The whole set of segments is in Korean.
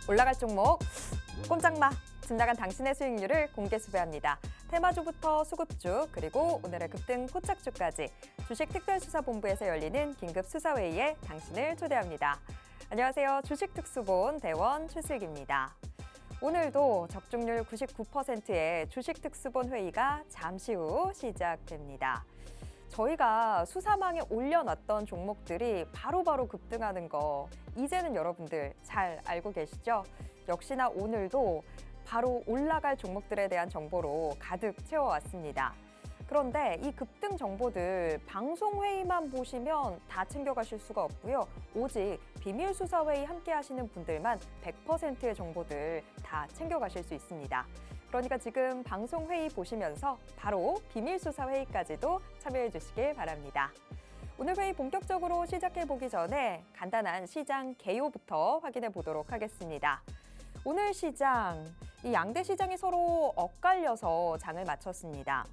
올라갈 종목 꼼짝마. 집 나간 당신의 수익률을 공개 수배합니다. 테마주부터 수급주 그리고 오늘의 급등 포착주까지 주식특별수사본부에서 열리는 긴급 수사회의에 당신을 초대합니다. 안녕하세요. 주식특수본 대원 최슬기입니다. 오늘도 적중률 99%의 주식특수본 회의가 잠시 후 시작됩니다. 저희가 수사망에 올려놨던 종목들이 바로바로 급등하는 거 이제는 여러분들 잘 알고 계시죠? 역시나 오늘도 바로 올라갈 종목들에 대한 정보로 가득 채워왔습니다. 그런데 이 급등 정보들 방송회의만 보시면 다 챙겨가실 수가 없고요. 오직 비밀수사회의 함께 하시는 분들만 100%의 정보들 다 챙겨가실 수 있습니다. 그러니까 지금 방송회의 보시면서 바로 비밀수사회의까지도 참여해 주시길 바랍니다. 오늘 회의 본격적으로 시작해 보기 전에 간단한 시장 개요부터 확인해 보도록 하겠습니다. 오늘 시장, 이 양대 시장이 서로 엇갈려서 장을 마쳤습니다.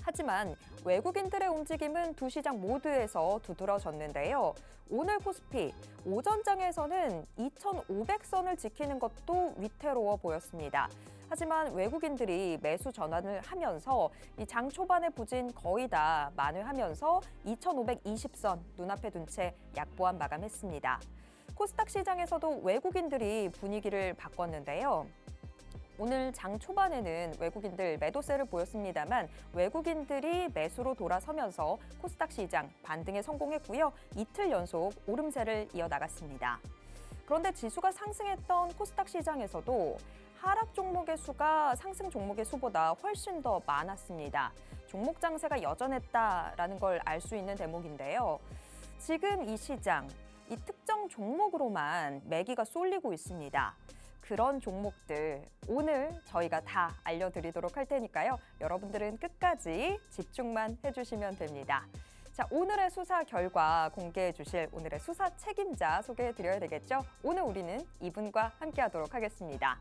하지만 외국인들의 움직임은 두 시장 모두에서 두드러졌는데요. 오늘 코스피 오전장에서는 2,500선을 지키는 것도 위태로워 보였습니다. 하지만 외국인들이 매수 전환을 하면서 이 장 초반의 부진 거의 다 만회하면서 2,520선 눈앞에 둔 채 약보합 마감했습니다. 코스닥 시장에서도 외국인들이 분위기를 바꿨는데요. 오늘 장 초반에는 외국인들 매도세를 보였습니다만 외국인들이 매수로 돌아서면서 코스닥 시장 반등에 성공했고요. 이틀 연속 오름세를 이어나갔습니다. 그런데 지수가 상승했던 코스닥 시장에서도 하락 종목의 수가 상승 종목의 수보다 훨씬 더 많았습니다. 종목 장세가 여전했다라는 걸 알 수 있는 대목인데요. 지금 이 시장, 이 특정 종목으로만 매기가 쏠리고 있습니다. 그런 종목들 오늘 저희가 다 알려드리도록 할 테니까요. 여러분들은 끝까지 집중만 해주시면 됩니다. 자, 오늘의 수사 결과 공개해 주실 오늘의 수사 책임자 소개해 드려야 되겠죠? 오늘 우리는 이분과 함께 하도록 하겠습니다.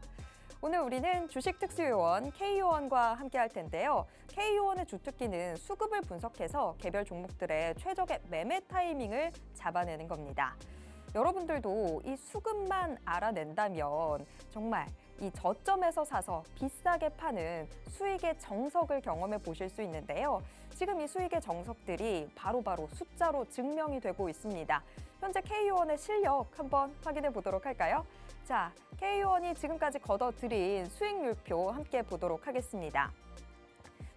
오늘 우리는 주식특수요원 K요원과 함께 할 텐데요. K요원의 주특기는 수급을 분석해서 개별 종목들의 최적의 매매 타이밍을 잡아내는 겁니다. 여러분들도 이 수급만 알아낸다면 정말 이 저점에서 사서 비싸게 파는 수익의 정석을 경험해 보실 수 있는데요. 지금 이 수익의 정석들이 바로바로 숫자로 증명이 되고 있습니다. 현재 K요원의 실력 한번 확인해 보도록 할까요? 자, K요원이 지금까지 거둬들인 수익률표 함께 보도록 하겠습니다.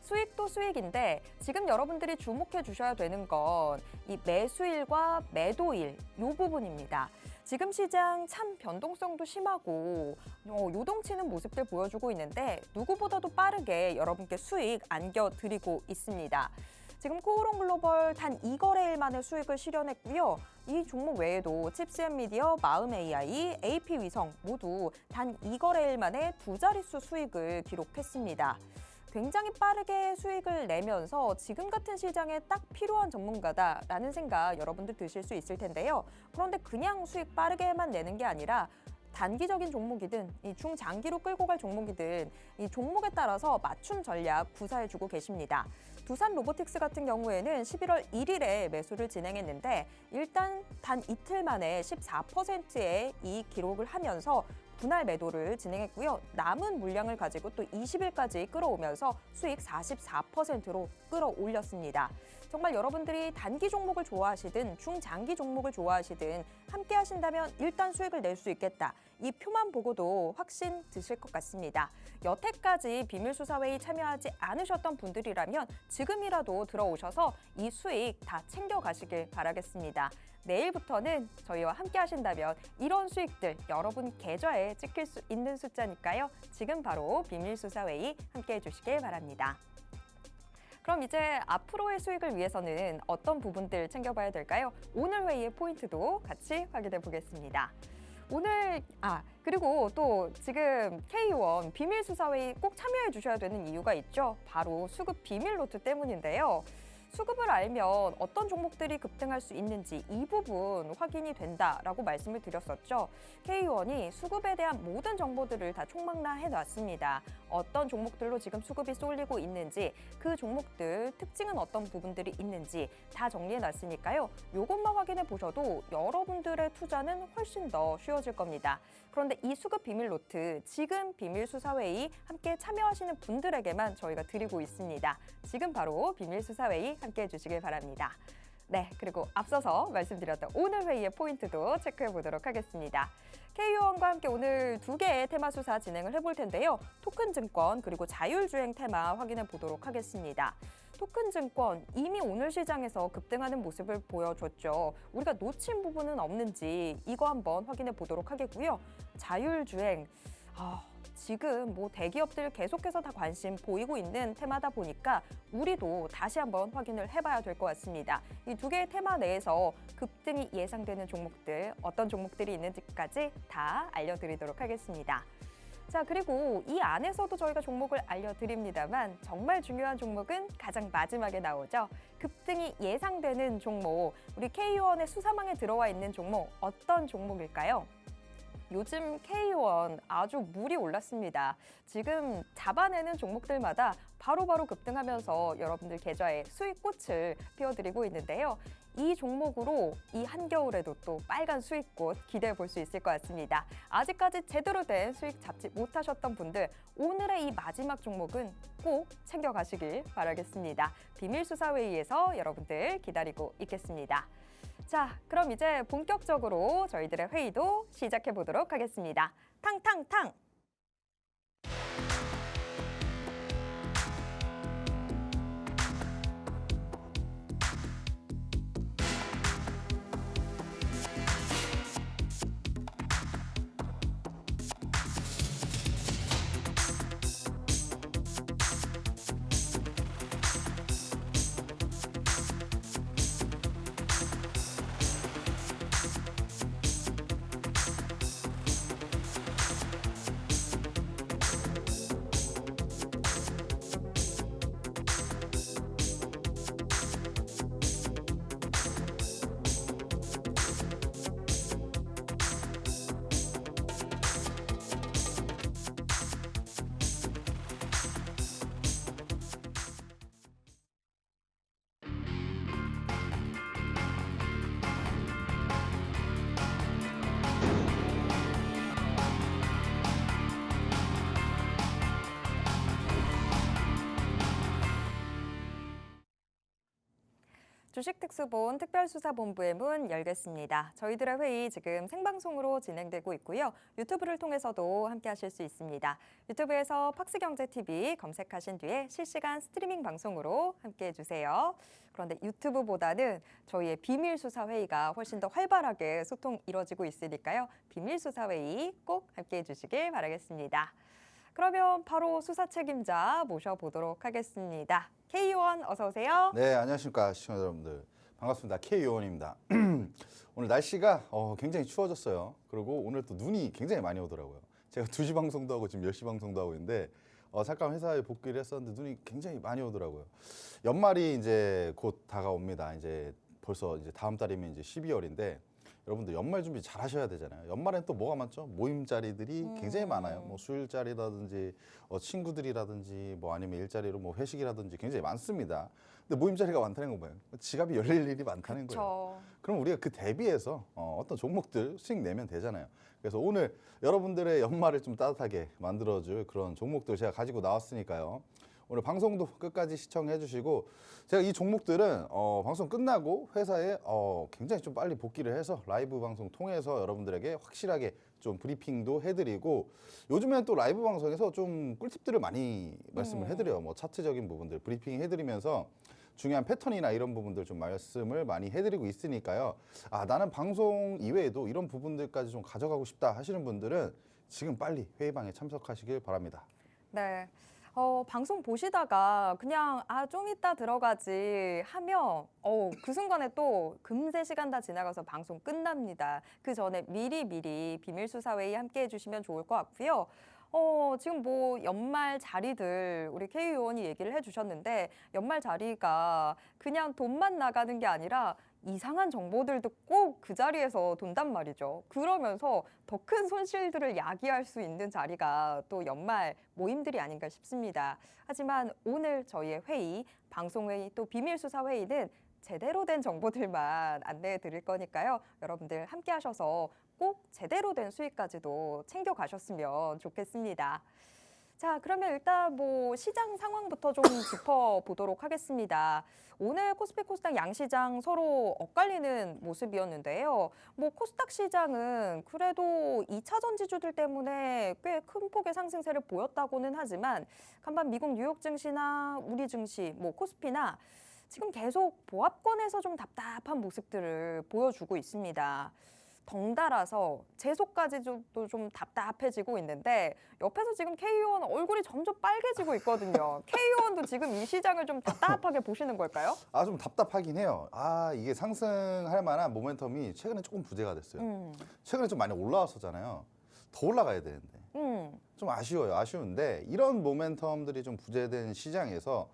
수익도 수익인데 지금 여러분들이 주목해 주셔야 되는 건 이 매수일과 매도일 이 부분입니다. 지금 시장 참 변동성도 심하고 요동치는 모습들 보여주고 있는데 누구보다도 빠르게 여러분께 수익 안겨드리고 있습니다. 지금 코오롱 글로벌 단 2거래일 만에 수익을 실현했고요. 이 종목 외에도 칩스앤미디어, 마음AI, AP위성 모두 단 2거래일 만에 두 자릿수 수익을 기록했습니다. 굉장히 빠르게 수익을 내면서 지금 같은 시장에 딱 필요한 전문가다라는 생각 여러분들 드실 수 있을 텐데요. 그런데 그냥 수익 빠르게만 내는 게 아니라 단기적인 종목이든 이 중장기로 끌고 갈 종목이든 이 종목에 따라서 맞춤 전략 구사해주고 계십니다. 두산 로보틱스 같은 경우에는 11월 1일에 매수를 진행했는데 일단 단 이틀 만에 14%의 이 기록을 하면서 분할 매도를 진행했고요. 남은 물량을 가지고 또 20일까지 끌어오면서 수익 44%로 끌어올렸습니다. 정말 여러분들이 단기 종목을 좋아하시든 중장기 종목을 좋아하시든 함께 하신다면 일단 수익을 낼 수 있겠다. 이 표만 보고도 확신 드실 것 같습니다. 여태까지 비밀수사회의 참여하지 않으셨던 분들이라면 지금이라도 들어오셔서 이 수익 다 챙겨가시길 바라겠습니다. 내일부터는 저희와 함께 하신다면 이런 수익들 여러분 계좌에 찍힐 수 있는 숫자니까요. 지금 바로 비밀수사회의 함께 해주시길 바랍니다. 그럼 이제 앞으로의 수익을 위해서는 어떤 부분들 챙겨봐야 될까요? 오늘 회의의 포인트도 같이 확인해 보겠습니다. 오늘 그리고 또 지금 K요원 비밀수사회의 꼭 참여해 주셔야 되는 이유가 있죠. 바로 수급 비밀 노트 때문인데요. 수급을 알면 어떤 종목들이 급등할 수 있는지 이 부분 확인이 된다라고 말씀을 드렸었죠. K1이 수급에 대한 모든 정보들을 다 총망라해놨습니다. 어떤 종목들로 지금 수급이 쏠리고 있는지, 그 종목들 특징은 어떤 부분들이 있는지 다 정리해놨으니까요. 이것만 확인해 보셔도 여러분들의 투자는 훨씬 더 쉬워질 겁니다. 그런데 이 수급 비밀 노트, 지금 비밀 수사회의 함께 참여하시는 분들에게만 저희가 드리고 있습니다. 지금 바로 비밀 수사회의 함께 해주시길 바랍니다. 네, 그리고 앞서서 말씀드렸던 오늘 회의의 포인트도 체크해 보도록 하겠습니다. K유원과 함께 오늘 2개의 테마 수사 진행을 해볼 텐데요. 토큰 증권 그리고 자율주행 테마 확인해 보도록 하겠습니다. 토큰 증권 이미 오늘 시장에서 급등하는 모습을 보여줬죠. 우리가 놓친 부분은 없는지 이거 한번 확인해 보도록 하겠고요. 자율주행, 지금 대기업들 계속해서 다 관심 보이고 있는 테마다 보니까 우리도 다시 한번 확인을 해봐야 될 것 같습니다. 이 2개의 테마 내에서 급등이 예상되는 종목들, 어떤 종목들이 있는지까지 다 알려드리도록 하겠습니다. 자, 그리고 이 안에서도 저희가 종목을 알려드립니다만 정말 중요한 종목은 가장 마지막에 나오죠. 급등이 예상되는 종목, 우리 K유원의 수사망에 들어와 있는 종목 어떤 종목일까요? 요즘 K1 아주 물이 올랐습니다. 지금 잡아내는 종목들마다 바로바로 급등하면서 여러분들 계좌에 수익꽃을 피워드리고 있는데요. 이 종목으로 이 한겨울에도 또 빨간 수익꽃 기대해 볼 수 있을 것 같습니다. 아직까지 제대로 된 수익 잡지 못하셨던 분들, 오늘의 이 마지막 종목은 꼭 챙겨가시길 바라겠습니다. 비밀수사회의에서 여러분들 기다리고 있겠습니다. 자, 그럼 이제 본격적으로 저희들의 회의도 시작해 보도록 하겠습니다. 탕탕탕! 주식특수본 특별수사본부의 문 열겠습니다. 저희들의 회의 지금 생방송으로 진행되고 있고요. 유튜브를 통해서도 함께 하실 수 있습니다. 유튜브에서 팍스경제TV 검색하신 뒤에 실시간 스트리밍 방송으로 함께 해주세요. 그런데 유튜브보다는 저희의 비밀수사회의가 훨씬 더 활발하게 소통 이루어지고 있으니까요. 비밀수사회의 꼭 함께 해주시길 바라겠습니다. 그러면 바로 수사 책임자 모셔보도록 하겠습니다. K유원 어서 오세요. 네, 안녕하십니까 시청자 여러분들. 반갑습니다. K유원입니다. 오늘 날씨가 굉장히 추워졌어요. 그리고 오늘 또 눈이 굉장히 많이 오더라고요. 제가 2시 방송도 하고 지금 10시 방송도 하고 있는데 잠깐 회사에 복귀를 했었는데 눈이 굉장히 많이 오더라고요. 연말이 이제 곧 다가옵니다. 이제 벌써 이제 다음 달이면 이제 12월인데 여러분들 연말 준비 잘 하셔야 되잖아요. 연말엔 또 뭐가 많죠? 모임 자리들이 굉장히 많아요. 뭐 수일 자리라든지 친구들이라든지 뭐 아니면 일자리로 뭐 회식이라든지 굉장히 많습니다. 근데 모임 자리가 많다는 건 뭐예요? 지갑이 열릴 일이 많다는 거예요. 그럼 우리가 그 대비해서 어떤 종목들 수익 내면 되잖아요. 그래서 오늘 여러분들의 연말을 좀 따뜻하게 만들어줄 그런 종목들 제가 가지고 나왔으니까요. 오늘 방송도 끝까지 시청해 주시고 제가 이 종목들은 방송 끝나고 회사에 굉장히 좀 빨리 복귀를 해서 라이브 방송 통해서 여러분들에게 확실하게 좀 브리핑도 해드리고 요즘에는 또 라이브 방송에서 좀 꿀팁들을 많이 말씀을 해드려요. 뭐 차트적인 부분들 브리핑 해드리면서 중요한 패턴이나 이런 부분들 좀 말씀을 많이 해드리고 있으니까요. 나는 방송 이외에도 이런 부분들까지 좀 가져가고 싶다 하시는 분들은 지금 빨리 회의방에 참석하시길 바랍니다. 네. 방송 보시다가 그냥 좀 이따 들어가지 하면 그 순간에 또 금세 시간 다 지나가서 방송 끝납니다. 그 전에 미리 비밀수사회의 함께 해주시면 좋을 것 같고요. 지금 뭐 연말 자리들 우리 K 의원이 얘기를 해주셨는데 연말 자리가 그냥 돈만 나가는 게 아니라 이상한 정보들도 꼭 그 자리에서 돈단 말이죠. 그러면서 더 큰 손실들을 야기할 수 있는 자리가 또 연말 모임들이 아닌가 싶습니다. 하지만 오늘 저희의 회의, 방송회의 또 비밀수사회의는 제대로 된 정보들만 안내해 드릴 거니까요. 여러분들 함께 하셔서 꼭 제대로 된 수익까지도 챙겨 가셨으면 좋겠습니다. 자, 그러면 일단 뭐 시장 상황부터 좀 짚어보도록 하겠습니다. 오늘 코스피 코스닥 양시장 서로 엇갈리는 모습이었는데요. 뭐 코스닥 시장은 그래도 2차 전지주들 때문에 꽤 큰 폭의 상승세를 보였다고는 하지만 간밤 미국 뉴욕 증시나 우리 증시, 뭐 코스피나 지금 계속 보합권에서 좀 답답한 모습들을 보여주고 있습니다. 덩달아서 재소까지도 좀 답답해지고 있는데 옆에서 지금 K의원 얼굴이 점점 빨개지고 있거든요. K의원도 지금 이 시장을 좀 답답하게 보시는 걸까요? 좀 답답하긴 해요. 이게 상승할 만한 모멘텀이 최근에 조금 부재가 됐어요. 최근에 좀 많이 올라왔었잖아요. 더 올라가야 되는데. 좀 아쉬워요. 아쉬운데 이런 모멘텀들이 좀 부재된 시장에서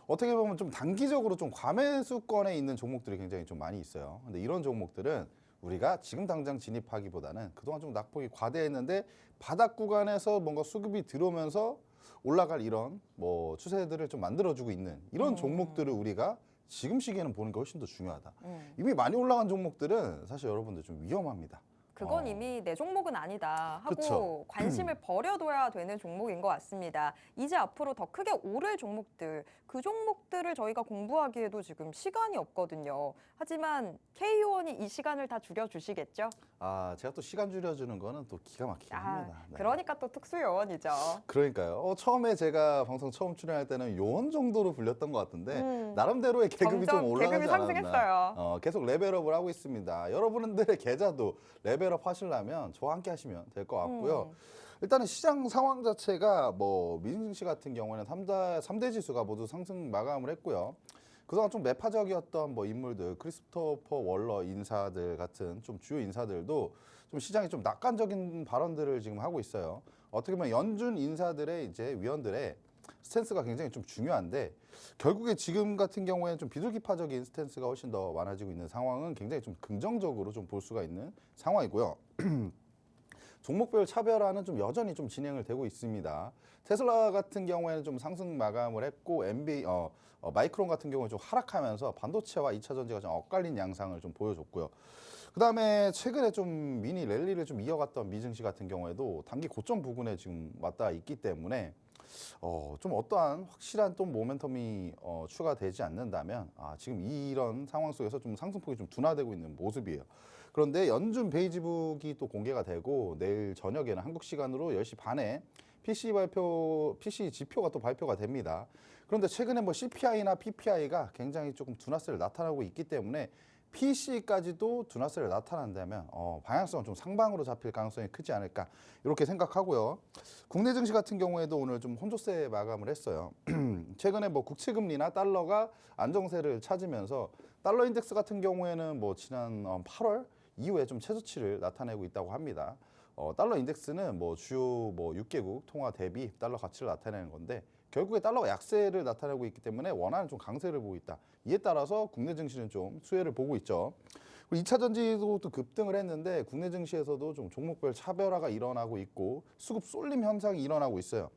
어떻게 보면 좀 단기적으로 좀 과매수권에 있는 종목들이 굉장히 좀 많이 있어요. 근데 이런 종목들은 우리가 지금 당장 진입하기보다는 그동안 좀 낙폭이 과대했는데 바닥 구간에서 뭔가 수급이 들어오면서 올라갈 이런 뭐 추세들을 좀 만들어주고 있는 이런 종목들을 우리가 지금 시기에는 보는 게 훨씬 더 중요하다. 이미 많이 올라간 종목들은 사실 여러분들 좀 위험합니다. 그건 이미 내 종목은 아니다 하고 그쵸. 관심을 버려둬야 되는 종목인 것 같습니다. 이제 앞으로 더 크게 오를 종목들, 그 종목들을 저희가 공부하기에도 지금 시간이 없거든요. 하지만 K의원이 이 시간을 다 줄여주시겠죠? 제가 또 시간 줄여주는 거는 또 기가 막히게 합니다. 네. 그러니까 또 특수요원이죠. 그러니까요. 처음에 제가 방송 처음 출연할 때는 요원 정도로 불렸던 것 같은데 나름대로의 계급이 점점 좀 올라가지 계급이 상승했어요. 않았나. 계속 레벨업을 하고 있습니다. 여러분들의 계좌도 레벨업 하시려면 저와 함께 하시면 될 것 같고요. 일단은 시장 상황 자체가 뭐 미증시 같은 경우에는 3대 지수가 모두 상승 마감을 했고요. 그동안 좀 매파적이었던 뭐 인물들, 크리스토퍼 월러 인사들 같은 좀 주요 인사들도 좀 시장이 좀 낙관적인 발언들을 지금 하고 있어요. 어떻게 보면 연준 인사들의 이제 위원들의 스탠스가 굉장히 좀 중요한데 결국에 지금 같은 경우에는 좀 비둘기파적인 스탠스가 훨씬 더 많아지고 있는 상황은 굉장히 좀 긍정적으로 좀 볼 수가 있는 상황이고요. 종목별 차별화는 좀 여전히 좀 진행을 되고 있습니다. 테슬라 같은 경우에는 좀 상승 마감을 했고 마이크론 같은 경우는 좀 하락하면서 반도체와 2차 전지가 좀 엇갈린 양상을 좀 보여줬고요. 그다음에 최근에 좀 미니 랠리를 좀 이어갔던 미증시 같은 경우에도 단기 고점 부근에 지금 왔다 있기 때문에 좀 어떠한 확실한 또 모멘텀이 추가되지 않는다면 지금 이런 상황 속에서 좀 상승폭이 좀 둔화되고 있는 모습이에요. 그런데 연준 베이지북이 또 공개가 되고 내일 저녁에는 한국 시간으로 10시 반에 PC 지표가 또 발표가 됩니다. 그런데 최근에 뭐 CPI나 PPI가 굉장히 조금 둔화세를 나타나고 있기 때문에 PC까지도 둔화세를 나타난다면 방향성은 좀 상방으로 잡힐 가능성이 크지 않을까 이렇게 생각하고요. 국내 증시 같은 경우에도 오늘 좀 혼조세 마감을 했어요. 최근에 뭐 국채 금리나 달러가 안정세를 찾으면서 달러 인덱스 같은 경우에는 뭐 지난 8월 이후에 좀 최저치를 나타내고 있다고 합니다. 달러 인덱스는 뭐 주요 뭐 6개국 통화 대비 달러 가치를 나타내는 건데 결국에 달러가 약세를 나타내고 있기 때문에 원화는 좀 강세를 보고 있다. 이에 따라서 국내 증시는 좀 수혜를 보고 있죠. 그리고 2차 전지도 또 급등을 했는데 국내 증시에서도 좀 종목별 차별화가 일어나고 있고 수급 쏠림 현상이 일어나고 있어요.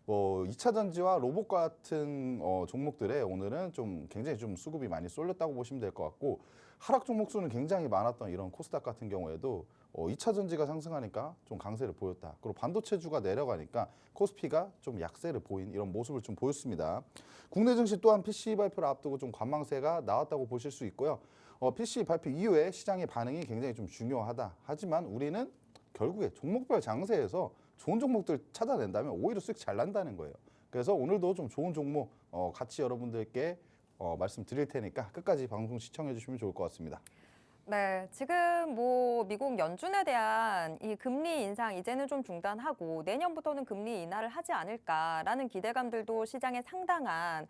뭐 2차 전지와 로봇 같은 종목들에 오늘은 좀 굉장히 좀 수급이 많이 쏠렸다고 보시면 될 것 같고 하락 종목 수는 굉장히 많았던 이런 코스닥 같은 경우에도 2차 전지가 상승하니까 좀 강세를 보였다. 그리고 반도체주가 내려가니까 코스피가 좀 약세를 보인 이런 모습을 좀 보였습니다. 국내 증시 또한 PC 발표를 앞두고 좀 관망세가 나왔다고 보실 수 있고요. PC 발표 이후에 시장의 반응이 굉장히 좀 중요하다. 하지만 우리는 결국에 종목별 장세에서 좋은 종목들 찾아낸다면 오히려 수익 잘 난다는 거예요. 그래서 오늘도 좀 좋은 종목 같이 여러분들께 말씀드릴 테니까 끝까지 방송 시청해 주시면 좋을 것 같습니다. 네, 지금 뭐 미국 연준에 대한 이 금리 인상 이제는 좀 중단하고 내년부터는 금리 인하를 하지 않을까라는 기대감들도 시장에 상당한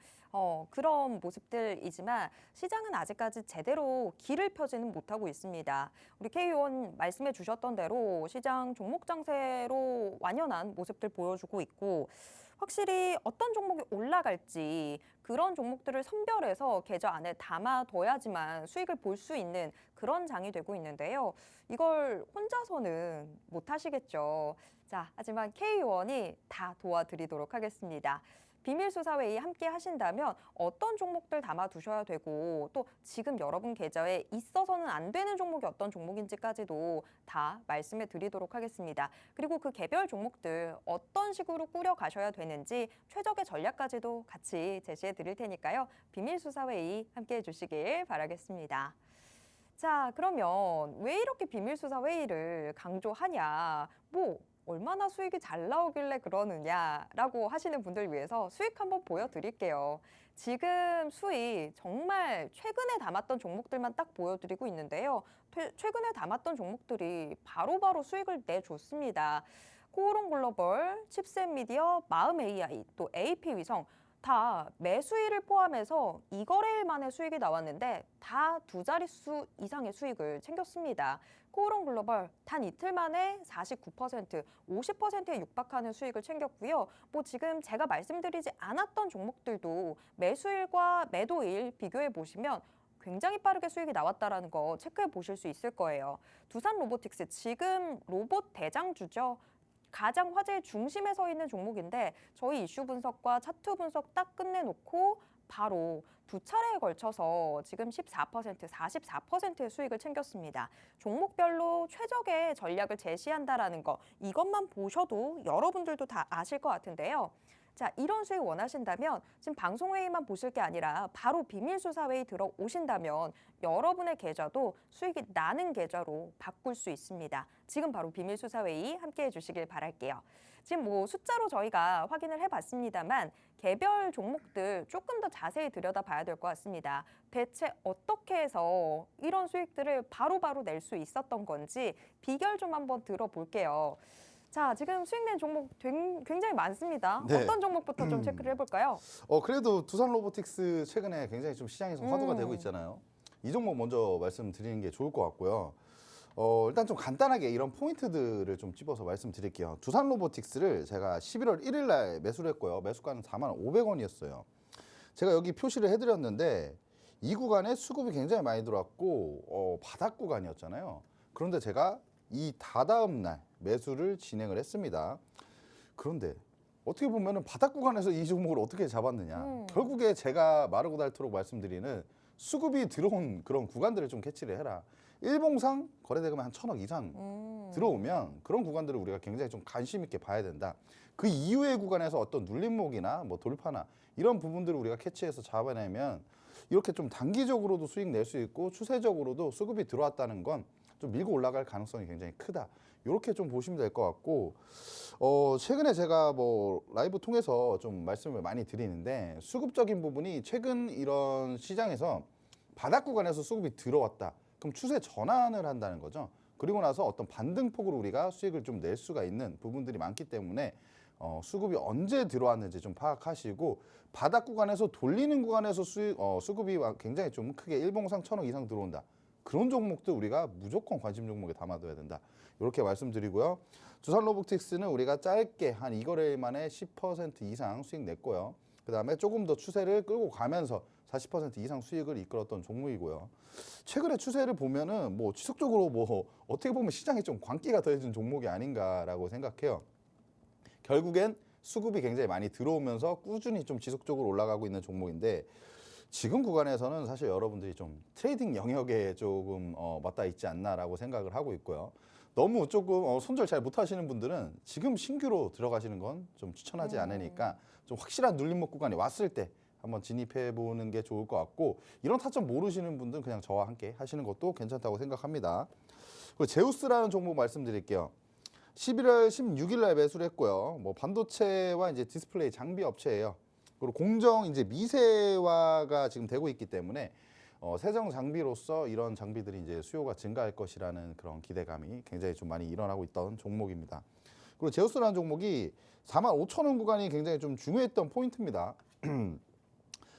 그런 모습들이지만 시장은 아직까지 제대로 길을 펴지는 못하고 있습니다. 우리 K 의원 말씀해 주셨던 대로 시장 종목 장세로 완연한 모습들 보여주고 있고 확실히 어떤 종목이 올라갈지 그런 종목들을 선별해서 계좌 안에 담아둬야지만 수익을 볼 수 있는 그런 장이 되고 있는데요. 이걸 혼자서는 못 하시겠죠. 자, 하지만 K1이 다 도와드리도록 하겠습니다. 비밀수사회의 함께 하신다면 어떤 종목들 담아두셔야 되고 또 지금 여러분 계좌에 있어서는 안 되는 종목이 어떤 종목인지까지도 다 말씀해 드리도록 하겠습니다. 그리고 그 개별 종목들 어떤 식으로 꾸려 가셔야 되는지 최적의 전략까지도 같이 제시해 드릴 테니까요. 비밀수사회의 함께 해주시길 바라겠습니다. 자, 그러면 왜 이렇게 비밀수사 회의를 강조하냐? 뭐 얼마나 수익이 잘 나오길래 그러느냐라고 하시는 분들 위해서 수익 한번 보여드릴게요. 지금 수익 정말 최근에 담았던 종목들만 딱 보여드리고 있는데요. 최근에 담았던 종목들이 바로바로 수익을 내줬습니다. 코오롱 글로벌, 칩셋 미디어, 마음 AI, 또 AP 위성 다 매수일을 포함해서 2거래일 만에 수익이 나왔는데 다 두 자릿수 이상의 수익을 챙겼습니다. 코오롱 글로벌 단 이틀 만에 49%, 50%에 육박하는 수익을 챙겼고요. 뭐 지금 제가 말씀드리지 않았던 종목들도 매수일과 매도일 비교해 보시면 굉장히 빠르게 수익이 나왔다는 거 체크해 보실 수 있을 거예요. 두산 로보틱스 지금 로봇 대장주죠. 가장 화제의 중심에 서 있는 종목인데 저희 이슈 분석과 차트 분석 딱 끝내놓고 바로 두 차례에 걸쳐서 지금 14%, 44%의 수익을 챙겼습니다. 종목별로 최적의 전략을 제시한다라는 거 이것만 보셔도 여러분들도 다 아실 것 같은데요. 자, 이런 수익 원하신다면 지금 방송회의만 보실 게 아니라 바로 비밀수사회의 들어오신다면 여러분의 계좌도 수익이 나는 계좌로 바꿀 수 있습니다. 지금 바로 비밀수사회의 함께 해주시길 바랄게요. 지금 뭐 숫자로 저희가 확인을 해봤습니다만 개별 종목들 조금 더 자세히 들여다봐야 될 것 같습니다. 대체 어떻게 해서 이런 수익들을 바로바로 낼 수 있었던 건지 비결 좀 한번 들어볼게요. 자, 지금 수익 낸 종목 굉장히 많습니다. 네. 어떤 종목부터 좀 체크를 해볼까요? 그래도 두산 로보틱스 최근에 굉장히 좀 시장에서 화두가 되고 있잖아요. 이 종목 먼저 말씀드리는 게 좋을 것 같고요. 일단 좀 간단하게 이런 포인트들을 좀 찝어서 말씀드릴게요. 두산 로보틱스를 제가 11월 1일 날 매수를 했고요. 매수가는 45,500원이었어요. 제가 여기 표시를 해드렸는데 이 구간에 수급이 굉장히 많이 들어왔고 바닥 구간이었잖아요. 그런데 제가 이 다다음 날 매수를 진행을 했습니다. 그런데 어떻게 보면은 바닥 구간에서 이 종목을 어떻게 잡았느냐. 결국에 제가 마르고 닳도록 말씀드리는 수급이 들어온 그런 구간들을 좀 캐치를 해라. 일봉상 거래대금이 한 1,000억 이상 들어오면 그런 구간들을 우리가 굉장히 좀 관심 있게 봐야 된다. 그 이후의 구간에서 어떤 눌림목이나 뭐 돌파나 이런 부분들을 우리가 캐치해서 잡아내면 이렇게 좀 단기적으로도 수익 낼 수 있고 추세적으로도 수급이 들어왔다는 건 좀 밀고 올라갈 가능성이 굉장히 크다. 이렇게 좀 보시면 될 것 같고 최근에 제가 뭐 라이브 통해서 좀 말씀을 많이 드리는데 수급적인 부분이 최근 이런 시장에서 바닥 구간에서 수급이 들어왔다. 그럼 추세 전환을 한다는 거죠. 그리고 나서 어떤 반등폭으로 우리가 수익을 좀 낼 수가 있는 부분들이 많기 때문에 수급이 언제 들어왔는지 좀 파악하시고 바닥 구간에서 돌리는 구간에서 수급이 굉장히 좀 크게 일봉상 1,000억 이상 들어온다. 그런 종목도 우리가 무조건 관심 종목에 담아둬야 된다. 이렇게 말씀드리고요. 두산 로보틱스는 우리가 짧게 한 2거래일 만에 10% 이상 수익 냈고요. 그다음에 조금 더 추세를 끌고 가면서 40% 이상 수익을 이끌었던 종목이고요. 최근에 추세를 보면은 뭐 지속적으로 뭐 어떻게 보면 시장에 좀 광기가 더해진 종목이 아닌가라고 생각해요. 결국엔 수급이 굉장히 많이 들어오면서 꾸준히 좀 지속적으로 올라가고 있는 종목인데 지금 구간에서는 사실 여러분들이 좀 트레이딩 영역에 조금 맞닿아 있지 않나라고 생각을 하고 있고요. 너무 조금 손절 잘 못하시는 분들은 지금 신규로 들어가시는 건 좀 추천하지 않으니까 좀 확실한 눌림목 구간이 왔을 때 한번 진입해 보는 게 좋을 것 같고 이런 타점 모르시는 분들은 그냥 저와 함께 하시는 것도 괜찮다고 생각합니다. 그리고 제우스라는 종목 말씀드릴게요. 11월 16일 날 매수를 했고요. 뭐 반도체와 이제 디스플레이 장비 업체예요. 그리고 공정 이제 미세화가 지금 되고 있기 때문에 세정 장비로서 이런 장비들이 이제 수요가 증가할 것이라는 그런 기대감이 굉장히 좀 많이 일어나고 있던 종목입니다. 그리고 제우스라는 종목이 45,000원 구간이 굉장히 좀 중요했던 포인트입니다.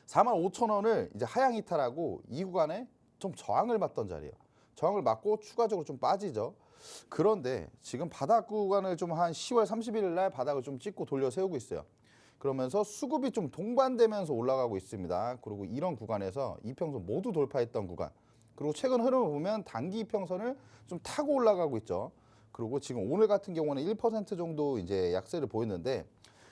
45,000원을 이제 하향 이탈하고 이 구간에 좀 저항을 받던 자리예요. 저항을 받고 추가적으로 좀 빠지죠. 그런데 지금 바닥 구간을 좀 한 10월 31일 날 바닥을 좀 찍고 돌려 세우고 있어요. 그러면서 수급이 좀 동반되면서 올라가고 있습니다. 그리고 이런 구간에서 이평선 모두 돌파했던 구간. 그리고 최근 흐름을 보면 단기 이평선을 좀 타고 올라가고 있죠. 그리고 지금 오늘 같은 경우는 1% 정도 이제 약세를 보였는데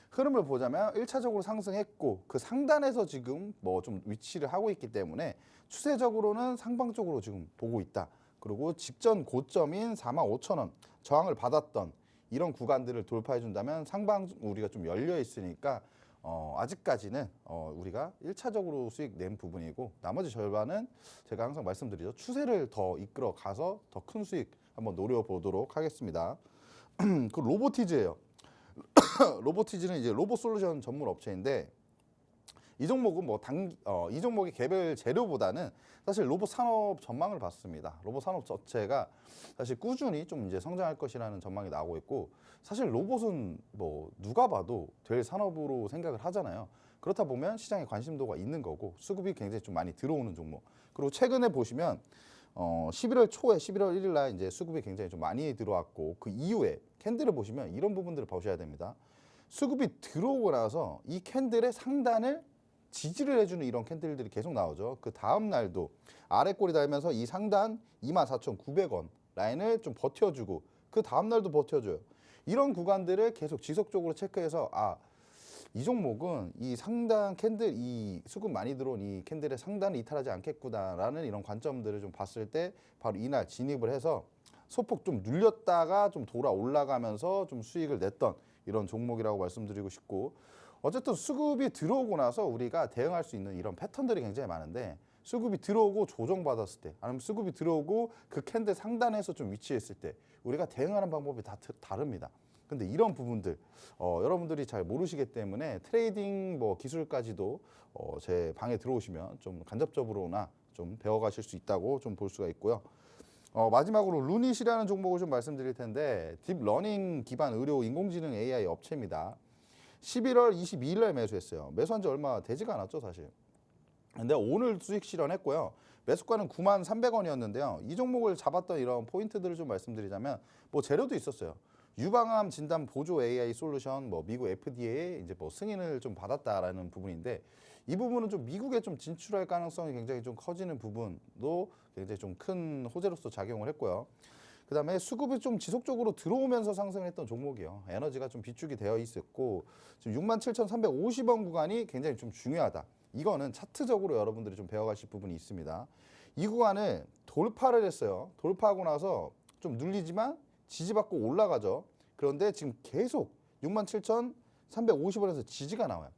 흐름을 보자면 1차적으로 상승했고 그 상단에서 지금 뭐 좀 위치를 하고 있기 때문에 추세적으로는 상방적으로 지금 보고 있다. 그리고 직전 고점인 45,000원 저항을 받았던 이런 구간들을 돌파해 준다면 상방 우리가 좀 열려 있으니까 아직까지는 우리가 1차적으로 수익 낸 부분이고 나머지 절반은 제가 항상 말씀드리죠. 추세를 더 이끌어 가서 더 큰 수익 한번 노려보도록 하겠습니다. 그 로보티즈예요. 로보티즈는 이제 로봇 솔루션 전문 업체인데 이 종목은 이 종목의 개별 재료보다는 사실 로봇 산업 전망을 봤습니다. 로봇 산업 자체가 사실 꾸준히 좀 이제 성장할 것이라는 전망이 나오고 있고 사실 로봇은 뭐 누가 봐도 될 산업으로 생각을 하잖아요. 그렇다 보면 시장에 관심도가 있는 거고 수급이 굉장히 좀 많이 들어오는 종목. 그리고 최근에 보시면 11월 초에 11월 1일 날 이제 수급이 굉장히 좀 많이 들어왔고 그 이후에 캔들을 보시면 이런 부분들을 보셔야 됩니다. 수급이 들어오고 나서 이 캔들의 상단을 지지를 해주는 이런 캔들들이 계속 나오죠. 그 다음 날도 아래 꼬리 달면서 이 상단 24,900원 라인을 좀 버텨주고 그 다음 날도 버텨줘요. 이런 구간들을 계속 지속적으로 체크해서 이 종목은 이 상단 캔들 이 수급 많이 들어온 이 캔들의 상단을 이탈하지 않겠구나라는 이런 관점들을 좀 봤을 때 바로 이날 진입을 해서 소폭 좀 눌렸다가 좀 돌아 올라가면서 좀 수익을 냈던 이런 종목이라고 말씀드리고 싶고 어쨌든 수급이 들어오고 나서 우리가 대응할 수 있는 이런 패턴들이 굉장히 많은데 수급이 들어오고 조정받았을 때 아니면 수급이 들어오고 그 캔들 상단에서 좀 위치했을 때 우리가 대응하는 방법이 다 다릅니다. 근데 이런 부분들 여러분들이 잘 모르시기 때문에 트레이딩 뭐 기술까지도 제 방에 들어오시면 좀 간접적으로나 좀 배워가실 수 있다고 좀 볼 수가 있고요. 마지막으로 루닛이라는 종목을 좀 말씀드릴 텐데 딥러닝 기반 의료 인공지능 AI 업체입니다. 11월 22일 날 매수했어요. 매수한 지 얼마 되지가 않았죠, 사실. 근데 오늘 수익 실현했고요. 매수가는 93,300원이었는데요. 이 종목을 잡았던 이런 포인트들을 좀 말씀드리자면 뭐 재료도 있었어요. 유방암 진단 보조 AI 솔루션 뭐 미국 FDA에 이제 뭐 승인을 좀 받았다라는 부분인데 이 부분은 좀 미국에 좀 진출할 가능성이 굉장히 좀 커지는 부분도 굉장히 좀 큰 호재로서 작용을 했고요. 그다음에 수급이 좀 지속적으로 들어오면서 상승했던 종목이요. 에너지가 좀 비축이 되어 있었고 지금 67,350원 구간이 굉장히 좀 중요하다. 이거는 차트적으로 여러분들이 좀 배워가실 부분이 있습니다. 이 구간을 돌파를 했어요. 돌파하고 나서 좀 눌리지만 지지받고 올라가죠. 그런데 지금 계속 67,350원에서 지지가 나와요.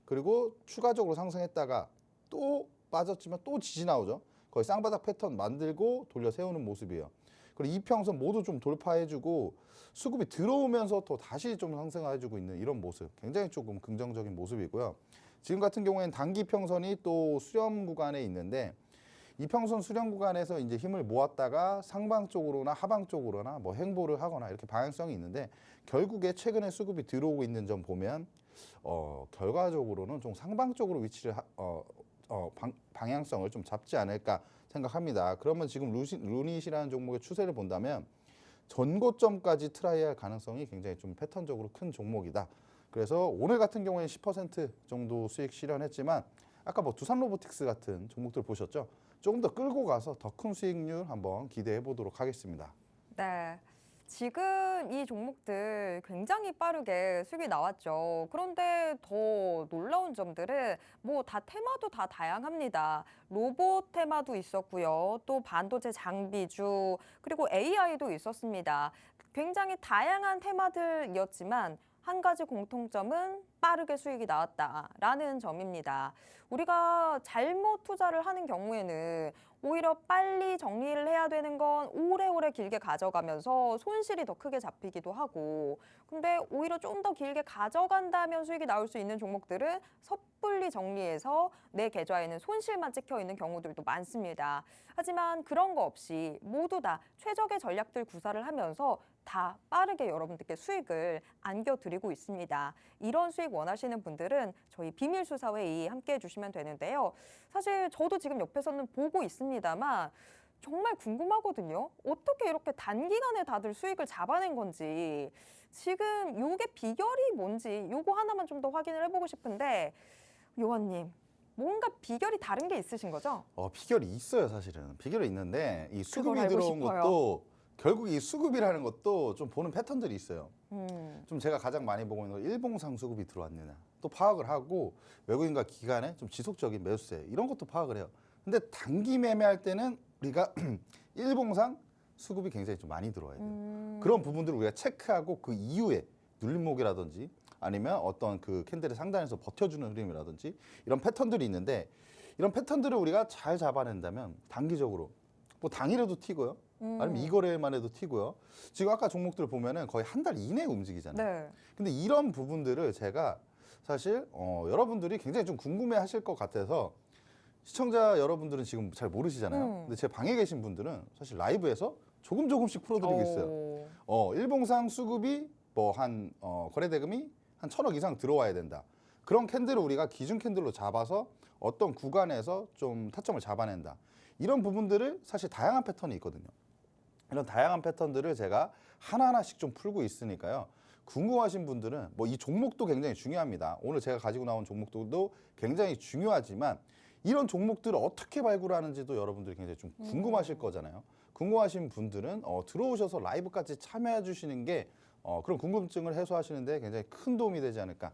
그리고 추가적으로 상승했다가 또 빠졌지만 또 지지 나오죠. 거의 쌍바닥 패턴 만들고 돌려 세우는 모습이에요. 그리고 이평선 모두 좀 돌파해주고 수급이 들어오면서 또 다시 좀 상승해주고 있는 이런 모습 굉장히 조금 긍정적인 모습이고요. 지금 같은 경우에는 단기 평선이 또 수렴 구간에 있는데 이평선 수렴 구간에서 이제 힘을 모았다가 상방 쪽으로나 하방 쪽으로나 뭐 행보를 하거나 이렇게 방향성이 있는데 결국에 최근에 수급이 들어오고 있는 점 보면 결과적으로는 좀 상방 쪽으로 위치를 방향성을 좀 잡지 않을까 생각합니다. 그러면 지금 루닛이라는 종목의 추세를 본다면 전고점까지 트라이할 가능성이 굉장히 좀 패턴적으로 큰 종목이다. 그래서 오늘 같은 경우에는 10% 정도 수익 실현했지만 아까 뭐 두산 로보틱스 같은 종목들 보셨죠? 조금 더 끌고 가서 더 큰 수익률 한번 기대해 보도록 하겠습니다. 네. 지금 이 종목들 굉장히 빠르게 수익이 나왔죠. 그런데 더 놀라운 점들은 뭐 다 테마도 다 다양합니다. 로봇 테마도 있었고요. 또 반도체 장비주, 그리고 AI도 있었습니다. 굉장히 다양한 테마들이었지만 한 가지 공통점은 빠르게 수익이 나왔다라는 점입니다. 우리가 잘못 투자를 하는 경우에는 오히려 빨리 정리를 해야 되는 건 오래오래 길게 가져가면서 손실이 더 크게 잡히기도 하고, 근데 오히려 좀 더 길게 가져간다면 수익이 나올 수 있는 종목들은 섣불리 정리해서 내 계좌에는 손실만 찍혀 있는 경우들도 많습니다. 하지만 그런 거 없이 모두 다 최적의 전략들 구사를 하면서 다 빠르게 여러분들께 수익을 안겨드리고 있습니다. 이런 수익 원하시는 분들은 저희 비밀수사회의 함께 해주시면 되는데요. 사실 저도 지금 옆에서는 보고 있습니다만 정말 궁금하거든요. 어떻게 이렇게 단기간에 다들 수익을 잡아낸 건지, 지금 요게 비결이 뭔지 요거 하나만 좀 더 확인을 해보고 싶은데, 요한님 뭔가 비결이 다른 게 있으신 거죠? 비결이 있어요, 사실은. 비결이 있는데 이 수급이 알고 들어온 싶어요. 것도 결국 이 수급이라는 것도 좀 보는 패턴들이 있어요. 음. 좀 제가 가장 많이 보고 있는 건 일봉상 수급이 들어왔느냐 또 파악을 하고 외국인과 기관의 좀 지속적인 매수세 이런 것도 파악을 해요. 근데 단기 매매할 때는 우리가 일봉상 수급이 굉장히 좀 많이 들어와야 돼요. 그런 부분들을 우리가 체크하고 그 이후에 눌림목이라든지 아니면 어떤 그 캔들의 상단에서 버텨주는 흐름이라든지 이런 패턴들이 있는데, 이런 패턴들을 우리가 잘 잡아낸다면 단기적으로 뭐 당일에도 튀고요. 아니면 이 거래만 해도 튀고요. 지금 아까 종목들 보면은 거의 한 달 이내에 움직이잖아요. 네. 근데 이런 부분들을 제가 사실 여러분들이 굉장히 좀 궁금해 하실 것 같아서, 시청자 여러분들은 지금 잘 모르시잖아요. 근데 제 방에 계신 분들은 사실 라이브에서 조금씩 풀어드리고 있어요. 일봉상 수급이 뭐 한 거래 대금이 한 1,000억 이상 들어와야 된다. 그런 캔들을 우리가 기준 캔들로 잡아서 어떤 구간에서 좀 타점을 잡아낸다. 이런 부분들을 사실 다양한 패턴이 있거든요. 이런 다양한 패턴들을 제가 하나하나씩 좀 풀고 있으니까요. 궁금하신 분들은 뭐 이 종목도 굉장히 중요합니다. 오늘 제가 가지고 나온 종목들도 굉장히 중요하지만 이런 종목들을 어떻게 발굴하는지도 여러분들이 굉장히 좀 궁금하실 거잖아요. 궁금하신 분들은 들어오셔서 라이브까지 참여해 주시는 게 그런 궁금증을 해소하시는데 굉장히 큰 도움이 되지 않을까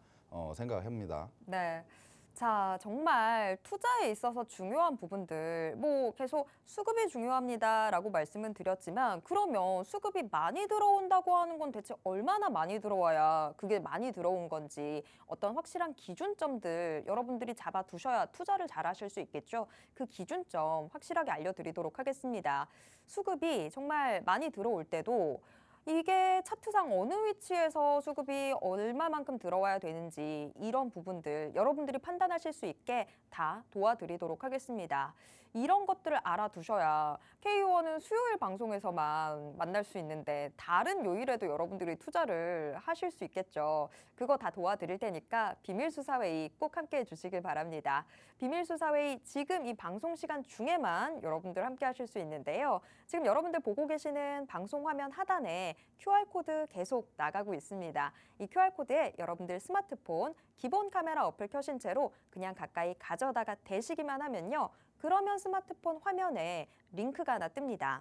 생각합니다. 네. 자, 정말 투자에 있어서 중요한 부분들, 뭐 계속 수급이 중요합니다라고 말씀은 드렸지만, 그러면 수급이 많이 들어온다고 하는 건 대체 얼마나 많이 들어와야 그게 많이 들어온 건지, 어떤 확실한 기준점들 여러분들이 잡아두셔야 투자를 잘 하실 수 있겠죠. 그 기준점 확실하게 알려드리도록 하겠습니다. 수급이 정말 많이 들어올 때도 이게 차트상 어느 위치에서 수급이 얼마만큼 들어와야 되는지, 이런 부분들 여러분들이 판단하실 수 있게 다 도와드리도록 하겠습니다. 이런 것들을 알아두셔야, K1은 수요일 방송에서만 만날 수 있는데 다른 요일에도 여러분들이 투자를 하실 수 있겠죠. 그거 다 도와드릴 테니까 비밀수사회의 꼭 함께 해주시길 바랍니다. 비밀수사회의 지금 이 방송 시간 중에만 여러분들 함께 하실 수 있는데요. 지금 여러분들 보고 계시는 방송 화면 하단에 QR코드 계속 나가고 있습니다. 이 QR코드에 여러분들 스마트폰 기본 카메라 어플 켜신 채로 그냥 가까이 가져다가 대시기만 하면요. 그러면 스마트폰 화면에 링크가 하나 뜹니다.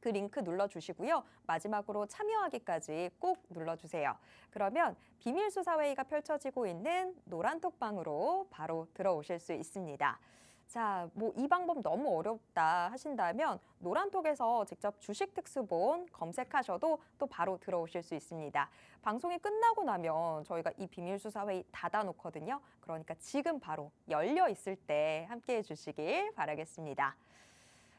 그 링크 눌러주시고요. 마지막으로 참여하기까지 꼭 눌러주세요. 그러면 비밀수사회의가 펼쳐지고 있는 노란톡방으로 바로 들어오실 수 있습니다. 자, 뭐 이 방법 너무 어렵다 하신다면 노란톡에서 직접 주식 특수본 검색하셔도 또 바로 들어오실 수 있습니다. 방송이 끝나고 나면 저희가 이 비밀수사회의 닫아놓거든요. 그러니까 지금 바로 열려 있을 때 함께 해주시길 바라겠습니다.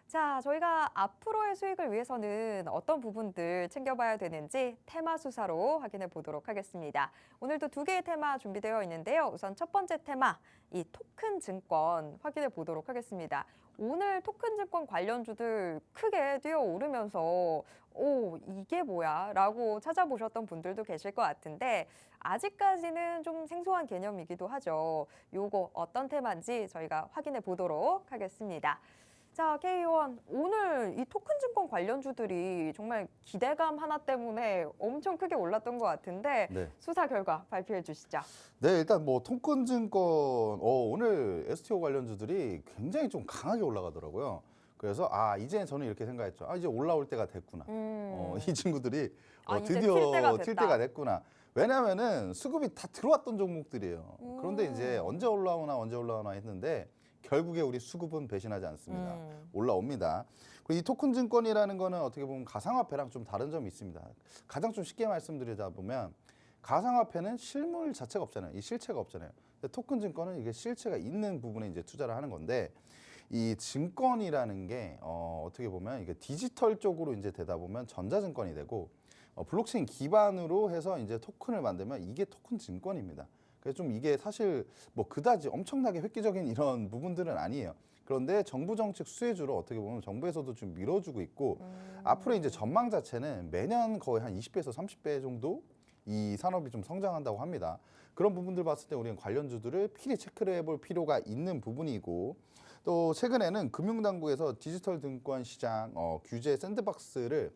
자, 저희가 앞으로의 수익을 위해서는 어떤 부분들 챙겨봐야 되는지 테마 수사로 확인해 보도록 하겠습니다. 오늘도 2개의 테마 준비되어 있는데요. 우선 첫 번째 테마, 이 토큰 증권 확인해 보도록 하겠습니다. 오늘 토큰 증권 관련주들 크게 뛰어오르면서 이게 뭐야? 라고 찾아보셨던 분들도 계실 것 같은데, 아직까지는 좀 생소한 개념이기도 하죠. 요거 어떤 테마인지 저희가 확인해 보도록 하겠습니다. 자, K1, 오늘 이 토큰 증권 관련주들이 정말 기대감 하나 때문에 엄청 크게 올랐던 것 같은데, 네. 수사 결과 발표해 주시죠. 네, 일단 뭐 토큰 증권 오늘 STO 관련주들이 굉장히 좀 강하게 올라가더라고요. 그래서 이제 저는 이렇게 생각했죠. 이제 올라올 때가 됐구나. 이 친구들이 이제 드디어 튈 튈 때가 때가 됐구나. 왜냐하면은 수급이 다 들어왔던 종목들이에요. 그런데 이제 언제 올라오나 했는데 결국에 우리 수급은 배신하지 않습니다. 올라옵니다. 그리고 이 토큰 증권이라는 거는 어떻게 보면 가상화폐랑 좀 다른 점이 있습니다. 가장 좀 쉽게 말씀드리자 보면, 가상화폐는 실물 자체가 없잖아요. 이 실체가 없잖아요. 근데 토큰 증권은 이게 실체가 있는 부분에 이제 투자를 하는 건데, 이 증권이라는 게 어떻게 보면 이게 디지털 쪽으로 이제 되다 보면 전자증권이 되고 블록체인 기반으로 해서 이제 토큰을 만들면 이게 토큰 증권입니다. 그래서 좀 이게 사실 뭐 그다지 엄청나게 획기적인 이런 부분들은 아니에요. 그런데 정부 정책 수혜주로 어떻게 보면 정부에서도 좀 밀어주고 있고 앞으로 이제 전망 자체는 매년 거의 한 20배에서 30배 정도 이 산업이 좀 성장한다고 합니다. 그런 부분들 봤을 때 우리는 관련주들을 필히 체크를 해볼 필요가 있는 부분이고 또 최근에는 금융당국에서 디지털 증권 시장 규제 샌드박스를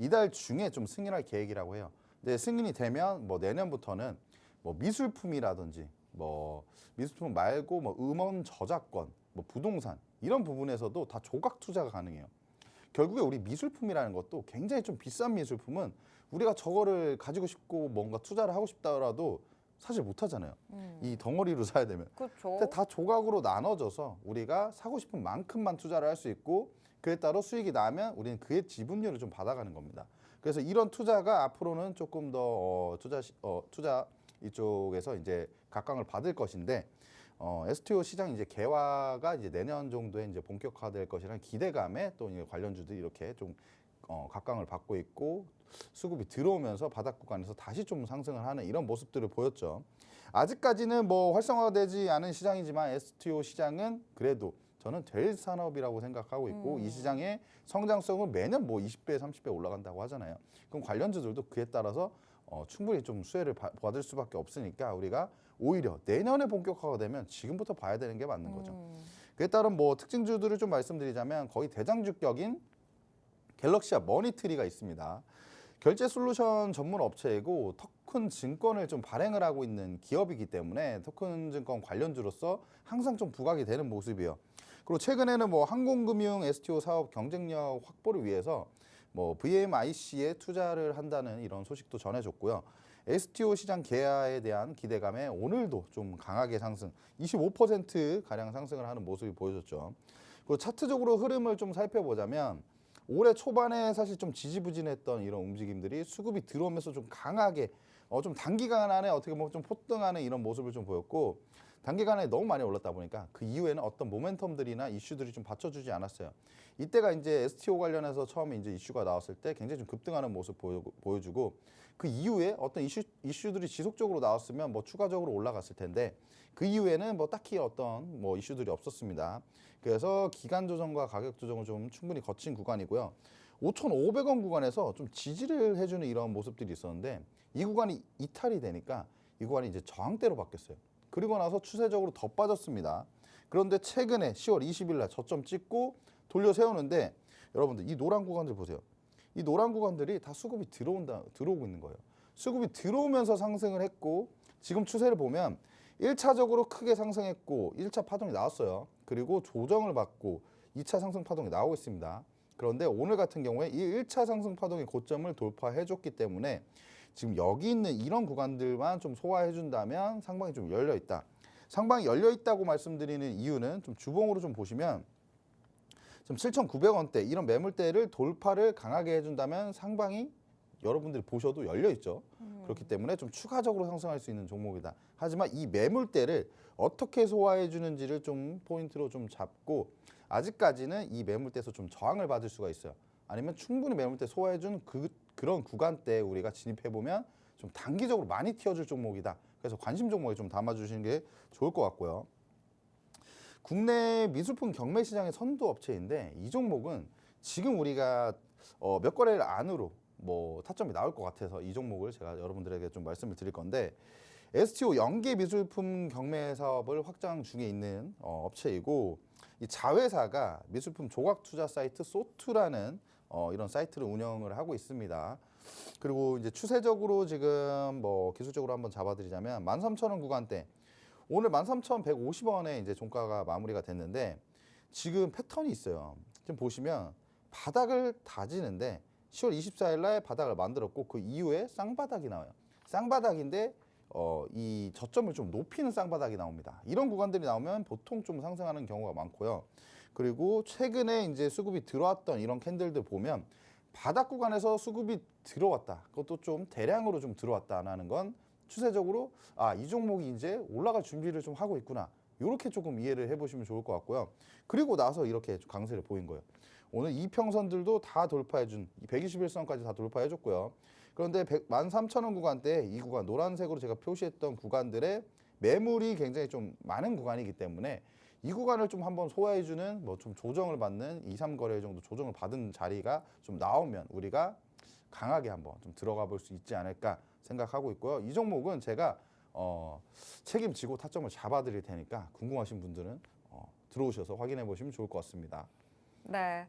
이달 중에 좀 승인할 계획이라고 해요. 근데 승인이 되면 뭐 내년부터는 뭐 미술품이라든지 뭐 미술품 말고 뭐 음원 저작권, 뭐 부동산 이런 부분에서도 다 조각 투자가 가능해요. 결국에 우리 미술품이라는 것도 굉장히 좀 비싼 미술품은 우리가 저거를 가지고 싶고 뭔가 투자를 하고 싶다라도 사실 못 하잖아요. 이 덩어리로 사야 되면. 그렇죠. 근데 다 조각으로 나눠져서 우리가 사고 싶은 만큼만 투자를 할 수 있고 그에 따라 수익이 나면 우리는 그의 지분율을 좀 받아가는 겁니다. 그래서 이런 투자가 앞으로는 조금 더 투자 이쪽에서 이제 각광을 받을 것인데 STO 시장 이제 개화가 이제 내년 정도에 이제 본격화될 것이라는 기대감에 또 이제 관련주들이 이렇게 좀 각광을 받고 있고 수급이 들어오면서 바닥 구간에서 다시 좀 상승을 하는 이런 모습들을 보였죠. 아직까지는 뭐 활성화되지 않은 시장이지만 STO 시장은 그래도 저는 될 산업이라고 생각하고 있고 이 시장의 성장성은 매년 뭐 20배, 30배 올라간다고 하잖아요. 그럼 관련주들도 그에 따라서 충분히 좀 수혜를 받을 수밖에 없으니까 우리가 오히려 내년에 본격화가 되면 지금부터 봐야 되는 게 맞는 거죠. 그에 따른 뭐 특징주들을 좀 말씀드리자면 거의 대장주격인 갤럭시와 머니트리가 있습니다. 결제 솔루션 전문 업체이고 토큰 증권을 좀 발행을 하고 있는 기업이기 때문에 토큰 증권 관련주로서 항상 좀 부각이 되는 모습이에요. 그리고 최근에는 뭐 항공금융 STO 사업 경쟁력 확보를 위해서 뭐 VMIC에 투자를 한다는 이런 소식도 전해졌고요. STO 시장 개화에 대한 기대감에 오늘도 좀 강하게 상승, 25% 가량 상승을 하는 모습이 보여졌죠. 그리고 차트적으로 흐름을 좀 살펴보자면 올해 초반에 사실 좀 지지부진했던 이런 움직임들이 수급이 들어오면서 좀 강하게 좀 단기간 안에 어떻게 보면 좀 폭등하는 이런 모습을 좀 보였고 단기간에 너무 많이 올랐다 보니까 그 이후에는 어떤 모멘텀들이나 이슈들이 좀 받쳐주지 않았어요. 이때가 이제 STO 관련해서 처음에 이제 이슈가 나왔을 때 굉장히 좀 급등하는 모습 보여주고 그 이후에 어떤 이슈들이 지속적으로 나왔으면 뭐 추가적으로 올라갔을 텐데 그 이후에는 뭐 딱히 어떤 뭐 이슈들이 없었습니다. 그래서 기간 조정과 가격 조정을 좀 충분히 거친 구간이고요. 5,500원 구간에서 좀 지지를 해주는 이런 모습들이 있었는데 이 구간이 이탈이 되니까 이 구간이 이제 저항대로 바뀌었어요. 그리고 나서 추세적으로 더 빠졌습니다. 그런데 최근에 10월 20일 날 저점 찍고 돌려 세우는데 여러분들 이 노란 구간들 보세요. 이 노란 구간들이 다 수급이 들어오고 있는 거예요. 수급이 들어오면서 상승을 했고 지금 추세를 보면 1차적으로 크게 상승했고 1차 파동이 나왔어요. 그리고 조정을 받고 2차 상승 파동이 나오고 있습니다. 그런데 오늘 같은 경우에 이 1차 상승 파동의 고점을 돌파해줬기 때문에 지금 여기 있는 이런 구간들만 좀 소화해준다면 상방이 좀 열려있다. 상방이 열려있다고 말씀드리는 이유는 좀 주봉으로 좀 보시면 좀 7,900원대 이런 매물대를 돌파를 강하게 해준다면 상방이 여러분들이 보셔도 열려있죠. 그렇기 때문에 좀 추가적으로 상승할 수 있는 종목이다. 하지만 이 매물대를 어떻게 소화해 주는지를 좀 포인트로 좀 잡고 아직까지는 이 매물대에서 좀 저항을 받을 수가 있어요. 아니면 충분히 매물대 소화해 준 그런 구간대에 우리가 진입해 보면 좀 단기적으로 많이 튀어줄 종목이다. 그래서 관심 종목에 좀 담아주시는 게 좋을 것 같고요. 국내 미술품 경매 시장의 선도 업체인데 이 종목은 지금 우리가 몇 거래일 안으로 뭐 타점이 나올 것 같아서 이 종목을 제가 여러분들에게 좀 말씀을 드릴 건데 STO 연계 미술품 경매 사업을 확장 중에 있는 업체이고 이 자회사가 미술품 조각 투자 사이트 소투라는 이런 사이트를 운영을 하고 있습니다. 그리고 이제 추세적으로 지금 뭐 기술적으로 한번 잡아드리자면 13,000원 구간대 오늘 13,150원에 이제 종가가 마무리가 됐는데 지금 패턴이 있어요. 지금 보시면 바닥을 다지는데 10월 24일 날 바닥을 만들었고 그 이후에 쌍바닥이 나와요. 쌍바닥인데 이 저점을 좀 높이는 쌍바닥이 나옵니다. 이런 구간들이 나오면 보통 좀 상승하는 경우가 많고요. 그리고 최근에 이제 수급이 들어왔던 이런 캔들들 보면 바닥 구간에서 수급이 들어왔다. 그것도 좀 대량으로 좀 들어왔다라는 건 추세적으로 이 종목이 이제 올라갈 준비를 좀 하고 있구나. 이렇게 조금 이해를 해보시면 좋을 것 같고요. 그리고 나서 이렇게 강세를 보인 거예요. 오늘 이평선들도 다 돌파해준 121선까지 다 돌파해줬고요. 그런데 13,000원 구간대 이 구간 노란색으로 제가 표시했던 구간들의 매물이 굉장히 좀 많은 구간이기 때문에 이 구간을 좀 한번 소화해주는 뭐 좀 조정을 받는 2, 3거래 정도 조정을 받은 자리가 좀 나오면 우리가 강하게 한번 좀 들어가 볼 수 있지 않을까 생각하고 있고요. 이 종목은 제가 책임지고 타점을 잡아드릴 테니까 궁금하신 분들은 들어오셔서 확인해 보시면 좋을 것 같습니다. 네.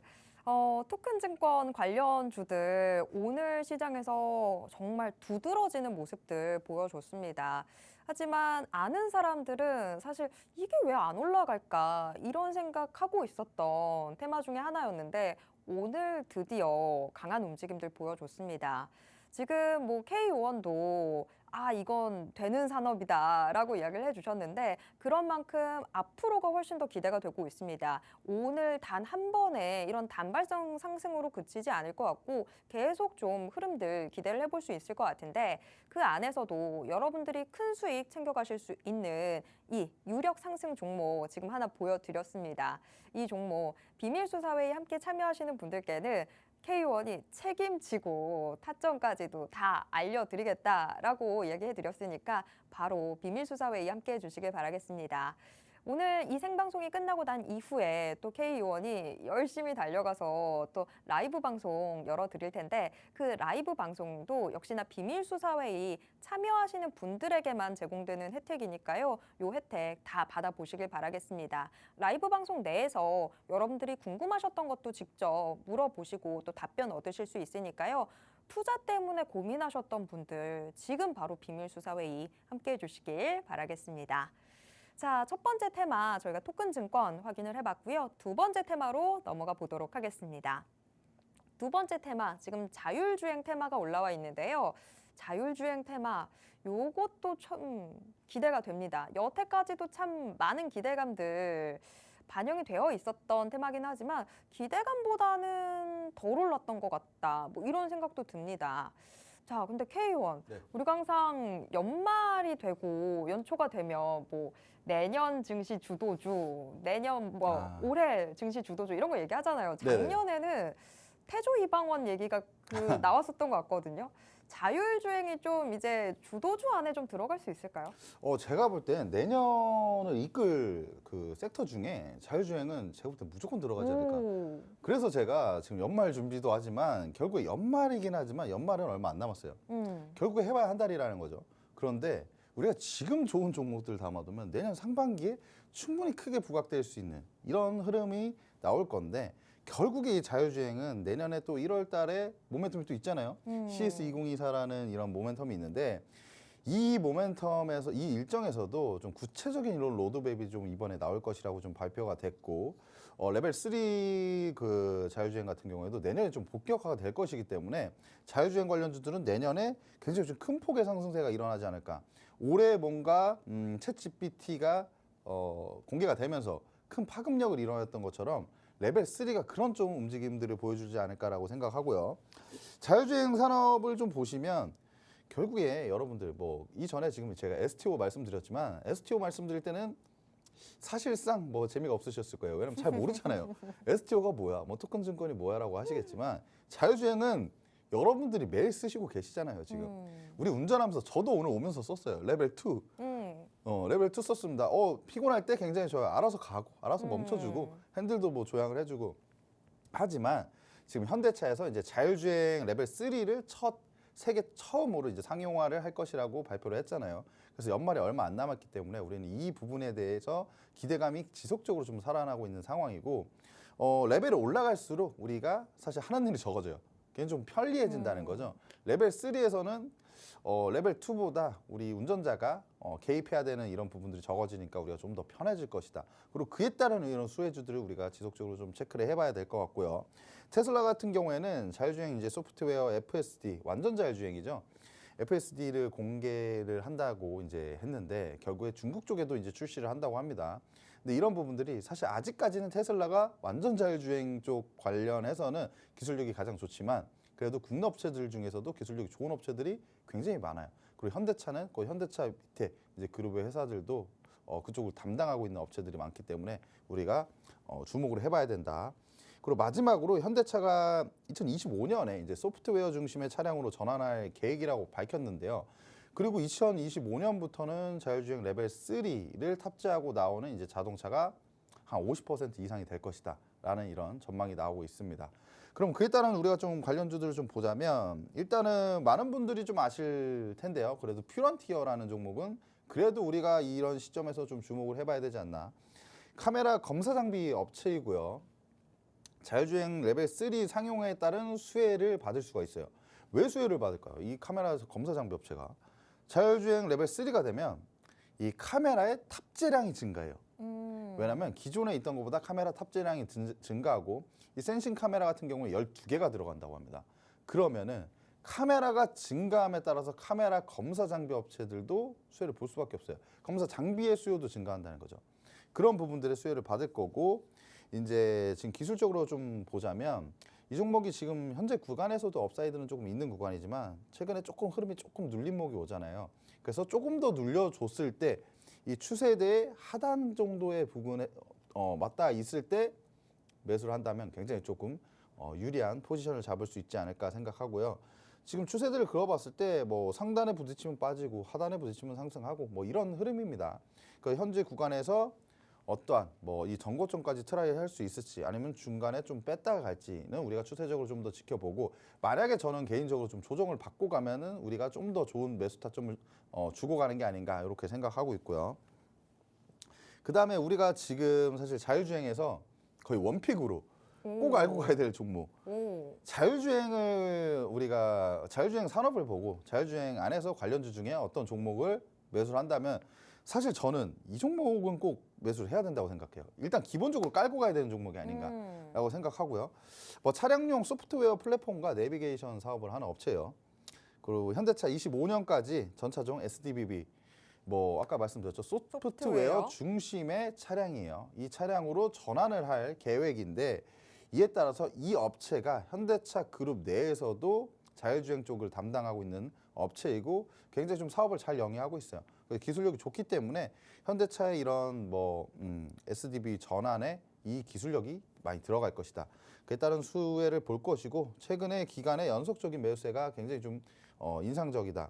토큰 증권 관련주들 오늘 시장에서 정말 두드러지는 모습들 보여줬습니다. 하지만 아는 사람들은 사실 이게 왜 안 올라갈까 이런 생각하고 있었던 테마 중에 하나였는데 오늘 드디어 강한 움직임들 보여줬습니다. 지금 뭐 K오원도 이건 되는 산업이다라고 이야기를 해주셨는데 그런 만큼 앞으로가 훨씬 더 기대가 되고 있습니다. 오늘 단 한 번에 이런 단발성 상승으로 그치지 않을 것 같고 계속 좀 흐름들 기대를 해볼 수 있을 것 같은데 그 안에서도 여러분들이 큰 수익 챙겨가실 수 있는 이 유력 상승 종목 지금 하나 보여드렸습니다. 이 종목 비밀수사회에 함께 참여하시는 분들께는 K원이 책임지고 타점까지도 다 알려드리겠다라고 얘기해드렸으니까 바로 비밀수사회의 함께 해주시길 바라겠습니다. 오늘 이 생방송이 끝나고 난 이후에 또 K의원이 열심히 달려가서 또 라이브 방송 열어드릴 텐데 그 라이브 방송도 역시나 비밀수사회의 참여하시는 분들에게만 제공되는 혜택이니까요. 요 혜택 다 받아보시길 바라겠습니다. 라이브 방송 내에서 여러분들이 궁금하셨던 것도 직접 물어보시고 또 답변 얻으실 수 있으니까요. 투자 때문에 고민하셨던 분들 지금 바로 비밀수사회의 함께 해주시길 바라겠습니다. 자, 첫 번째 테마 저희가 토큰 증권 확인을 해봤고요. 두 번째 테마로 넘어가 보도록 하겠습니다. 두 번째 테마, 지금 자율주행 테마가 올라와 있는데요. 자율주행 테마, 요것도 참 기대가 됩니다. 여태까지도 참 많은 기대감들 반영이 되어 있었던 테마긴 하지만 기대감보다는 덜 올랐던 것 같다. 뭐 이런 생각도 듭니다. 자, 근데 K원, 네. 우리가 항상 연말이 되고 연초가 되면 뭐 내년 증시 주도주, 내년 올해 증시 주도주 이런 거 얘기하잖아요. 네네. 작년에는 태조 이방원 얘기가 나왔었던 것 같거든요. 자율주행이 좀 이제 주도주 안에 좀 들어갈 수 있을까요? 제가 볼 땐 내년을 이끌 그 섹터 중에 자율주행은 제가 볼 때 무조건 들어가지 않을까. 그래서 제가 지금 연말 준비도 하지만 결국에 연말이긴 하지만 연말은 얼마 안 남았어요. 결국에 해봐야 한 달이라는 거죠. 그런데 우리가 지금 좋은 종목들 담아두면 내년 상반기에 충분히 크게 부각될 수 있는 이런 흐름이 나올 건데 결국에 이 자율주행은 내년에 또 1월 달에 모멘텀이 또 있잖아요. CS2024라는 이런 모멘텀이 있는데 이 모멘텀에서 이 일정에서도 좀 구체적인 이런 로드맵이 좀 이번에 나올 것이라고 좀 발표가 됐고 레벨 3 그 자율주행 같은 경우에도 내년에 좀 본격화가 될 것이기 때문에 자율주행 관련주들은 내년에 굉장히 좀 큰 폭의 상승세가 일어나지 않을까. 올해 뭔가 챗GPT가 공개가 되면서 큰 파급력을 일어났던 것처럼 레벨 3가 그런 좀 움직임들을 보여주지 않을까라고 생각하고요. 자율주행 산업을 좀 보시면 결국에 여러분들 뭐 이전에 지금 제가 STO 말씀드렸지만 STO 말씀드릴 때는 사실상 뭐 재미가 없으셨을 거예요. 왜냐면 잘 모르잖아요. STO가 뭐야, 뭐 토큰 증권이 뭐야라고 하시겠지만 자율주행은 여러분들이 매일 쓰시고 계시잖아요. 지금 우리 운전하면서 저도 오늘 오면서 썼어요. 레벨 2. 레벨 2 썼습니다. 피곤할 때 굉장히 좋아요. 알아서 가고, 알아서 멈춰주고, 핸들도 뭐 조향을 해주고. 하지만 지금 현대차에서 이제 자율주행 레벨 3를 세계 처음으로 이제 상용화를 할 것이라고 발표를 했잖아요. 그래서 연말에 얼마 안 남았기 때문에 우리는 이 부분에 대해서 기대감이 지속적으로 좀 살아나고 있는 상황이고, 레벨이 올라갈수록 우리가 사실 하는 일이 적어져요. 그게 좀 편리해진다는 거죠. 레벨 3에서는 레벨 2보다 우리 운전자가 개입해야 되는 이런 부분들이 적어지니까 우리가 좀 더 편해질 것이다. 그리고 그에 따른 이런 수혜주들을 우리가 지속적으로 좀 체크를 해봐야 될 것 같고요. 테슬라 같은 경우에는 자율주행 이제 소프트웨어 FSD 완전 자율주행이죠. FSD를 공개를 한다고 이제 했는데 결국에 중국 쪽에도 이제 출시를 한다고 합니다. 근데 이런 부분들이 사실 아직까지는 테슬라가 완전 자율주행 쪽 관련해서는 기술력이 가장 좋지만 그래도 국내 업체들 중에서도 기술력이 좋은 업체들이 굉장히 많아요. 그리고 현대차는 그 현대차 밑에 이제 그룹의 회사들도 그쪽을 담당하고 있는 업체들이 많기 때문에 우리가 주목을 해봐야 된다. 그리고 마지막으로 현대차가 2025년에 이제 소프트웨어 중심의 차량으로 전환할 계획이라고 밝혔는데요. 그리고 2025년부터는 자율주행 레벨 3를 탑재하고 나오는 이제 자동차가 한 50% 이상이 될 것이다라는 이런 전망이 나오고 있습니다. 그럼 그에 따른 우리가 좀 관련주들을 좀 보자면 일단은 많은 분들이 좀 아실 텐데요. 그래도 퓨런티어라는 종목은 그래도 우리가 이런 시점에서 좀 주목을 해봐야 되지 않나. 카메라 검사 장비 업체이고요. 자율주행 레벨 3 상용에 따른 수혜를 받을 수가 있어요. 왜 수혜를 받을까요? 이 카메라 검사 장비 업체가 자율주행 레벨 3가 되면 이 카메라의 탑재량이 증가해요. 왜냐하면 기존에 있던 것보다 카메라 탑재량이 증가하고 이 센싱 카메라 같은 경우에 12개가 들어간다고 합니다. 그러면은 카메라가 증가함에 따라서 카메라 검사 장비 업체들도 수혜를 볼 수밖에 없어요. 검사 장비의 수요도 증가한다는 거죠. 그런 부분들의 수혜를 받을 거고 이제 지금 기술적으로 좀 보자면 이 종목이 지금 현재 구간에서도 업사이드는 조금 있는 구간이지만 최근에 조금 흐름이 조금 눌림목이 오잖아요. 그래서 조금 더 눌려줬을 때 이 추세대의 하단 정도의 부분에 맞닿아 있을 때 매수를 한다면 굉장히 조금 유리한 포지션을 잡을 수 있지 않을까 생각하고요. 지금 추세들을 그어봤을 때 뭐 상단에 부딪히면 빠지고 하단에 부딪히면 상승하고 뭐 이런 흐름입니다. 그 현재 구간에서 어떠한 뭐 이 전고점까지 트라이 할 수 있을지 아니면 중간에 좀 뺐다가 갈지는 우리가 추세적으로 좀 더 지켜보고 만약에 저는 개인적으로 좀 조정을 받고 가면은 우리가 좀 더 좋은 매수 타점을 주고 가는 게 아닌가 이렇게 생각하고 있고요. 그 다음에 우리가 지금 사실 자율주행에서 거의 원픽으로 꼭 알고 가야 될 종목. 자율주행을 우리가 자율주행 산업을 보고 자율주행 안에서 관련주 중에 어떤 종목을 매수를 한다면 사실 저는 이 종목은 꼭 매수를 해야 된다고 생각해요. 일단 기본적으로 깔고 가야 되는 종목이 아닌가라고 생각하고요. 뭐 차량용 소프트웨어 플랫폼과 내비게이션 사업을 하는 업체예요. 그리고 현대차 25년까지 전차종 SDBB 뭐 아까 말씀드렸죠. 소프트웨어 중심의 차량이에요. 이 차량으로 전환을 할 계획인데 이에 따라서 이 업체가 현대차 그룹 내에서도 자율주행 쪽을 담당하고 있는 업체이고 굉장히 좀 사업을 잘 영위하고 있어요. 기술력이 좋기 때문에 현대차의 이런 뭐 SDB 전환에 이 기술력이 많이 들어갈 것이다. 그에 따른 수혜를 볼 것이고 최근에 기간의 연속적인 매수세가 굉장히 좀 인상적이다.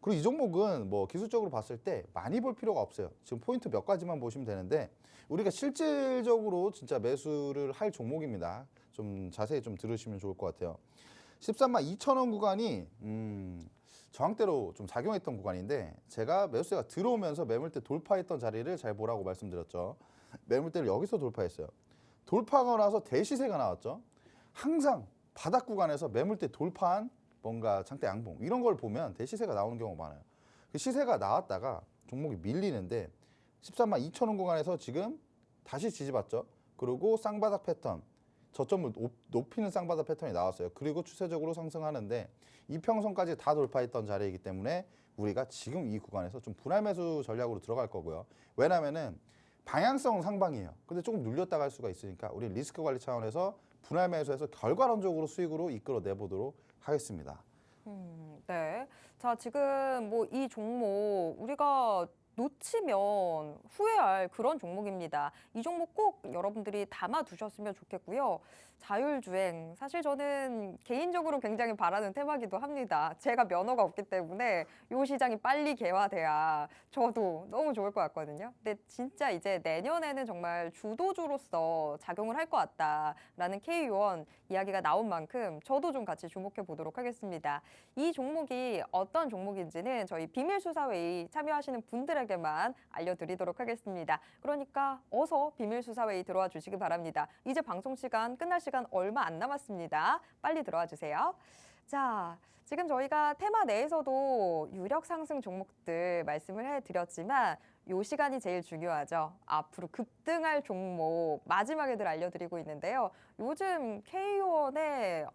그리고 이 종목은 뭐 기술적으로 봤을 때 많이 볼 필요가 없어요. 지금 포인트 몇 가지만 보시면 되는데 우리가 실질적으로 진짜 매수를 할 종목입니다. 좀 자세히 좀 들으시면 좋을 것 같아요. 13만 2천 원 구간이 저항대로 좀 작용했던 구간인데 제가 매수세가 들어오면서 매물대 돌파했던 자리를 잘 보라고 말씀드렸죠. 매물대를 여기서 돌파했어요. 돌파하고 나서 대시세가 나왔죠. 항상 바닥 구간에서 매물대 돌파한 뭔가 장대 양봉 이런 걸 보면 대시세가 나오는 경우가 많아요. 그 시세가 나왔다가 종목이 밀리는데 13만 2천 원 구간에서 지금 다시 지지받죠. 그리고 쌍바닥 패턴, 저점을 높이는 쌍바닥 패턴이 나왔어요. 그리고 추세적으로 상승하는데 이평선까지 다 돌파했던 자리이기 때문에 우리가 지금 이 구간에서 좀 분할 매수 전략으로 들어갈 거고요. 왜냐면은 방향성 상방이에요. 근데 조금 눌렸다가 할 수가 있으니까 우리 리스크 관리 차원에서 분할 매수해서 결과론적으로 수익으로 이끌어내 보도록 하겠습니다. 네. 자, 지금 뭐 이 종목 우리가 놓치면 후회할 그런 종목입니다. 이 종목 꼭 여러분들이 담아 두셨으면 좋겠고요. 자율주행, 사실 저는 개인적으로 굉장히 바라는 테마기도 합니다. 제가 면허가 없기 때문에 이 시장이 빨리 개화돼야 저도 너무 좋을 것 같거든요. 근데 진짜 이제 내년에는 정말 주도주로서 작용을 할 것 같다라는 K유원 이야기가 나온 만큼 저도 좀 같이 주목해 보도록 하겠습니다. 이 종목이 어떤 종목인지는 저희 비밀수사회의 참여하시는 분들에게만 알려드리도록 하겠습니다. 그러니까 어서 비밀수사회의 들어와 주시기 바랍니다. 이제 방송 시간 끝날 시간 얼마 안 남았습니다. 빨리 들어와 주세요. 자, 지금 저희가 테마 내에서도 유력 상승 종목들 말씀을 해드렸지만 이 시간이 제일 중요하죠. 앞으로 급등할 종목 마지막에들 알려드리고 있는데요. 요즘 K유원의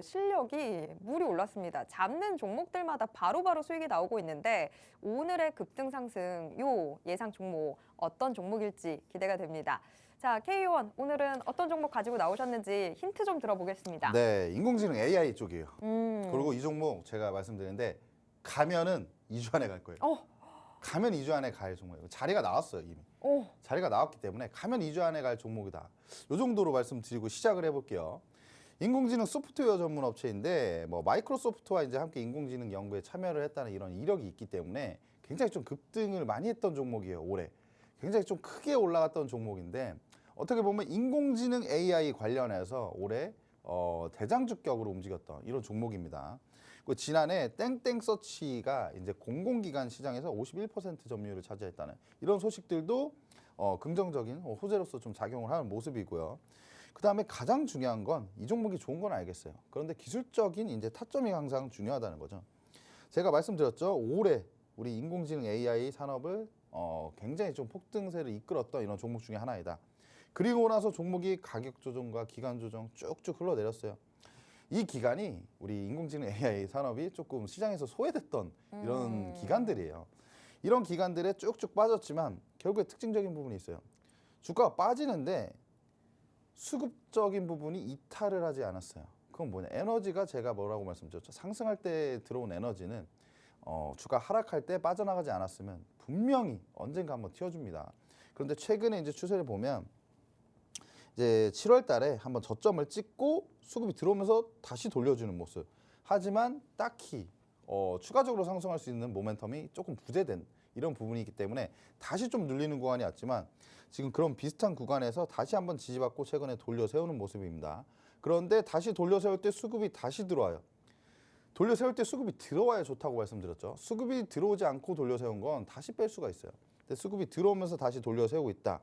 실력이 물이 올랐습니다. 잡는 종목들마다 바로바로 수익이 나오고 있는데 오늘의 급등 상승 요 예상 종목 어떤 종목일지 기대가 됩니다. 자, K유원 오늘은 어떤 종목 가지고 나오셨는지 힌트 좀 들어보겠습니다. 네, 인공지능 AI 쪽이에요. 그리고 이 종목 제가 말씀드렸는데 가면은 2주 안에 갈 거예요. 가면 2주 안에 갈 종목이에요. 자리가 나왔어요 이미. 오, 자리가 나왔기 때문에 가면 2주 안에 갈 종목이다. 이 정도로 말씀드리고 시작을 해볼게요. 인공지능 소프트웨어 전문 업체인데 뭐 마이크로소프트와 이제 함께 인공지능 연구에 참여를 했다는 이런 이력이 있기 때문에 굉장히 좀 급등을 많이 했던 종목이에요. 올해 굉장히 좀 크게 올라갔던 종목인데 어떻게 보면 인공지능 AI 관련해서 올해 대장주격으로 움직였던 이런 종목입니다. 그 지난해 땡땡서치가 이제 공공기관 시장에서 51% 점유율을 차지했다는 이런 소식들도 긍정적인 호재로서 좀 작용을 하는 모습이고요. 그 다음에 가장 중요한 건 이 종목이 좋은 건 알겠어요. 그런데 기술적인 이제 타점이 항상 중요하다는 거죠. 제가 말씀드렸죠. 올해 우리 인공지능 AI 산업을 굉장히 좀 폭등세를 이끌었던 이런 종목 중에 하나이다. 그리고 나서 종목이 가격 조정과 기간 조정 쭉쭉 흘러내렸어요. 이 기간이 우리 인공지능 AI 산업이 조금 시장에서 소외됐던 이런 기간들이에요. 이런 기간들에 쭉쭉 빠졌지만 결국에 특징적인 부분이 있어요. 주가가 빠지는데 수급적인 부분이 이탈을 하지 않았어요. 그건 뭐냐? 에너지가 제가 뭐라고 말씀드렸죠? 상승할 때 들어온 에너지는 주가 하락할 때 빠져나가지 않았으면 분명히 언젠가 한번 튀어줍니다. 그런데 최근에 이제 추세를 보면 이제 7월 달에 한번 저점을 찍고 수급이 들어오면서 다시 돌려주는 모습. 하지만 딱히 추가적으로 상승할 수 있는 모멘텀이 조금 부재된 이런 부분이기 때문에 다시 좀 눌리는 구간이 왔지만 지금 그런 비슷한 구간에서 다시 한번 지지받고 최근에 돌려 세우는 모습입니다. 그런데 다시 돌려 세울 때 수급이 다시 들어와요. 돌려 세울 때 수급이 들어와야 좋다고 말씀드렸죠. 수급이 들어오지 않고 돌려 세운 건 다시 뺄 수가 있어요. 근데 수급이 들어오면서 다시 돌려 세우고 있다.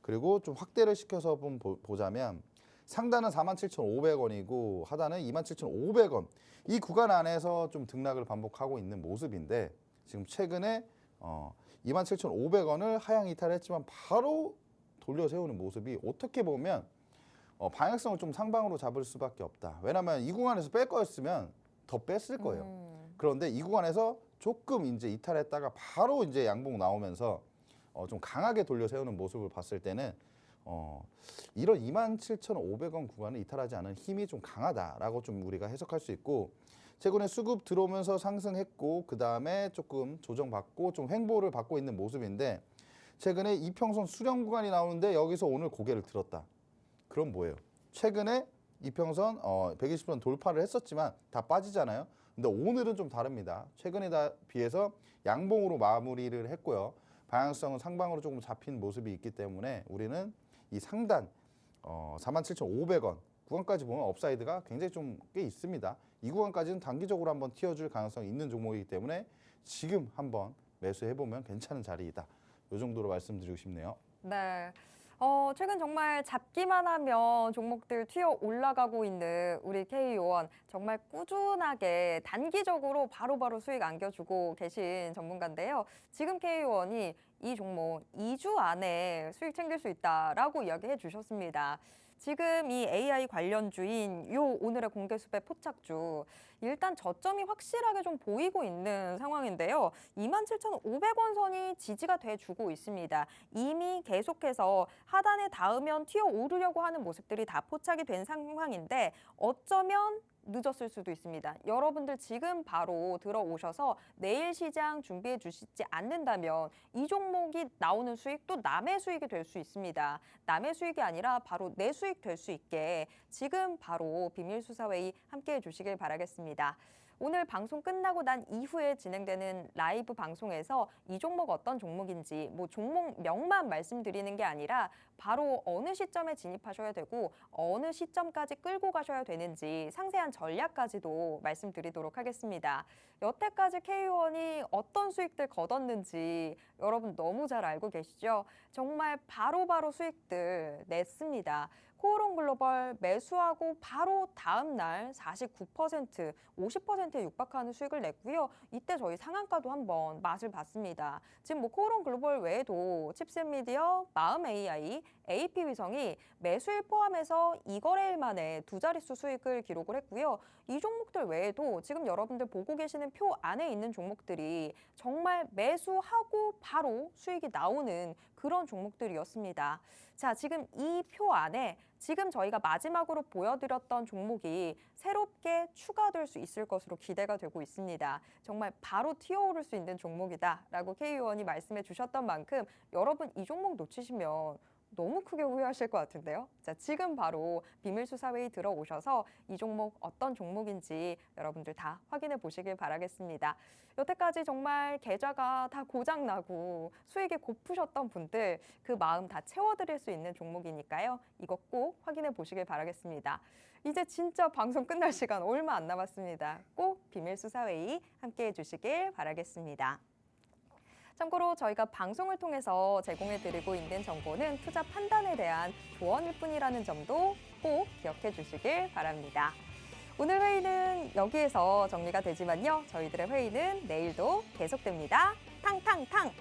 그리고 좀 확대를 시켜서 보자면 상단은 47,500원이고 하단은 27,500원. 이 구간 안에서 좀 등락을 반복하고 있는 모습인데 지금 최근에 27,500원을 하향 이탈했지만 바로 돌려 세우는 모습이 어떻게 보면 방향성을 좀 상방으로 잡을 수밖에 없다. 왜냐하면 이 구간에서 뺄 거였으면 더 뺐을 거예요. 그런데 이 구간에서 조금 이제 이탈했다가 바로 이제 양봉 나오면서 좀 강하게 돌려 세우는 모습을 봤을 때는 이런 27,500원 구간을 이탈하지 않은 힘이 좀 강하다라고 좀 우리가 해석할 수 있고 최근에 수급 들어오면서 상승했고 그 다음에 조금 조정받고 좀 횡보를 받고 있는 모습인데 최근에 이평선 수렴 구간이 나오는데 여기서 오늘 고개를 들었다. 그럼 뭐예요? 최근에 이평선 120선 돌파를 했었지만 다 빠지잖아요. 근데 오늘은 좀 다릅니다. 최근에 비해서 양봉으로 마무리를 했고요. 방향성은 상방으로 조금 잡힌 모습이 있기 때문에 우리는 이 상단 47,500원 구간까지 보면 업사이드가 굉장히 좀 꽤 있습니다. 이 구간까지는 단기적으로 한번 튀어줄 가능성이 있는 종목이기 때문에 지금 한번 매수해보면 괜찮은 자리이다. 이 정도로 말씀드리고 싶네요. 네. 최근 정말 잡기만 하면 종목들 튀어 올라가고 있는 우리 K요원 정말 꾸준하게 단기적으로 바로바로 수익 안겨주고 계신 전문가인데요. 지금 K요원이 이 종목 2주 안에 수익 챙길 수 있다라고 이야기해 주셨습니다. 지금 이 AI 관련주인 요 오늘의 공개수배 포착주 일단 저점이 확실하게 좀 보이고 있는 상황인데요. 27,500원 선이 지지가 돼주고 있습니다. 이미 계속해서 하단에 닿으면 튀어오르려고 하는 모습들이 다 포착이 된 상황인데 어쩌면 늦었을 수도 있습니다. 여러분들 지금 바로 들어오셔서 내일 시장 준비해 주시지 않는다면 이 종목이 나오는 수익 또 남의 수익이 될 수 있습니다. 남의 수익이 아니라 바로 내 수익 될 수 있게 지금 바로 비밀수사회의 함께해 주시길 바라겠습니다. 오늘 방송 끝나고 난 이후에 진행되는 라이브 방송에서 이 종목 어떤 종목인지 뭐 종목명만 말씀드리는 게 아니라 바로 어느 시점에 진입하셔야 되고 어느 시점까지 끌고 가셔야 되는지 상세한 전략까지도 말씀드리도록 하겠습니다. 여태까지 K요원이 어떤 수익들 거뒀는지 여러분 너무 잘 알고 계시죠? 정말 바로바로 수익들 냈습니다. 코오롱 글로벌 매수하고 바로 다음 날 49%, 50%에 육박하는 수익을 냈고요. 이때 저희 상한가도 한번 맛을 봤습니다. 지금 뭐 코오롱 글로벌 외에도 칩셋미디어, 마음 AI, AP위성이 매수일 포함해서 2거래일 만에 두 자릿수 수익을 기록을 했고요. 이 종목들 외에도 지금 여러분들 보고 계시는 표 안에 있는 종목들이 정말 매수하고 바로 수익이 나오는 그런 종목들이었습니다. 자, 지금 이 표 안에 지금 저희가 마지막으로 보여드렸던 종목이 새롭게 추가될 수 있을 것으로 기대가 되고 있습니다. 정말 바로 튀어오를 수 있는 종목이다라고 K 의원이 말씀해 주셨던 만큼 여러분 이 종목 놓치시면 너무 크게 후회하실 것 같은데요. 자, 지금 바로 비밀수사회의 들어오셔서 이 종목 어떤 종목인지 여러분들 다 확인해 보시길 바라겠습니다. 여태까지 정말 계좌가 다 고장나고 수익이 고프셨던 분들 그 마음 다 채워드릴 수 있는 종목이니까요. 이거 꼭 확인해 보시길 바라겠습니다. 이제 진짜 방송 끝날 시간 얼마 안 남았습니다. 꼭 비밀수사회의 함께해 주시길 바라겠습니다. 참고로 저희가 방송을 통해서 제공해드리고 있는 정보는 투자 판단에 대한 조언일 뿐이라는 점도 꼭 기억해 주시길 바랍니다. 오늘 회의는 여기에서 정리가 되지만요. 저희들의 회의는 내일도 계속됩니다. 탕탕탕!